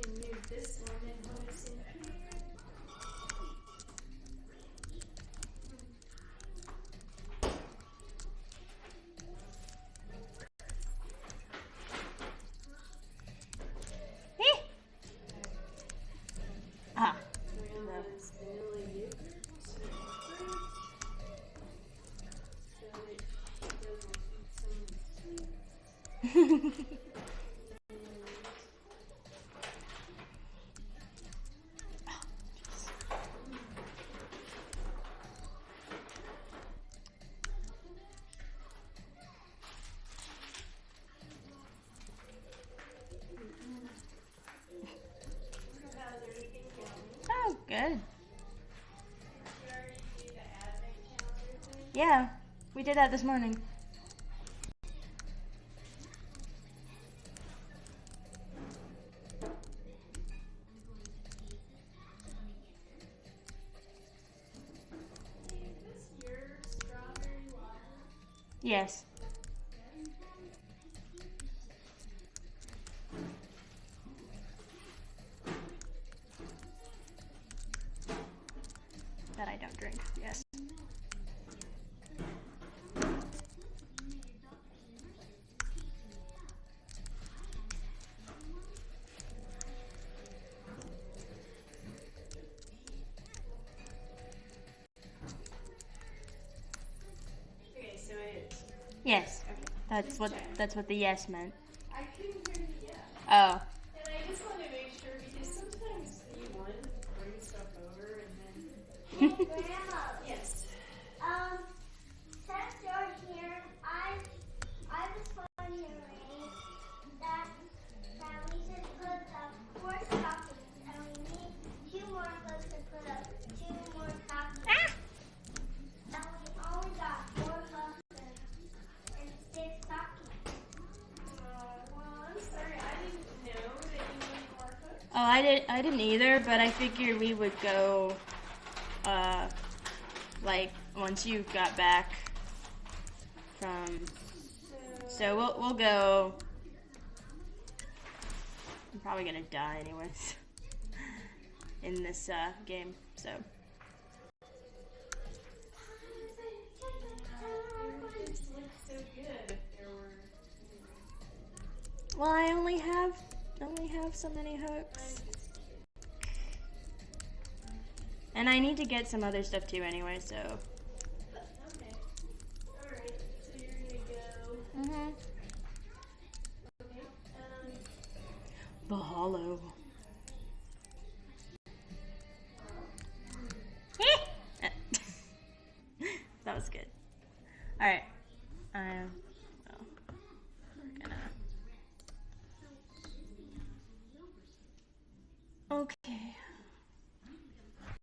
[SPEAKER 2] move this one and hold this in here.
[SPEAKER 1] Eh. Ah.
[SPEAKER 2] Grandma's vanilla yogurt, some fruit, so that she doesn't eat some of the sweets. How's everything going?
[SPEAKER 1] Oh, good.
[SPEAKER 2] Did you already do the advent calendar thing?
[SPEAKER 1] Yeah, we did that this morning.
[SPEAKER 2] Is this your strawberry water?
[SPEAKER 1] Yes. That I don't drink. Yes.
[SPEAKER 2] Okay, so it.
[SPEAKER 1] Yes.
[SPEAKER 2] Okay.
[SPEAKER 1] That's what the yes meant.
[SPEAKER 2] I couldn't hear the yeah.
[SPEAKER 1] Oh.
[SPEAKER 2] And I just want to make sure because sometimes you want to bring stuff over and then.
[SPEAKER 5] Grandma,
[SPEAKER 2] Yes.
[SPEAKER 5] since you're here, I was wondering that we should put up 4 stockings, and we need 2 more hooks to put up 2 more stockings. And we only got 4 hooks and 6 stockings.
[SPEAKER 2] Well, I'm sorry. I didn't know that you needed more hooks.
[SPEAKER 1] Oh, I didn't either, but I figured we would go like once you got back from, so we'll go. I'm probably gonna die anyways in this game, so
[SPEAKER 2] This looks so good if there were.
[SPEAKER 1] well, I only have so many hooks. And I need to get some other stuff too anyway, so.
[SPEAKER 2] Okay. Alright, so you're gonna go.
[SPEAKER 1] Mm-hmm.
[SPEAKER 2] Okay.
[SPEAKER 1] The hollow. That was good. Alright. Well, we're gonna. Okay.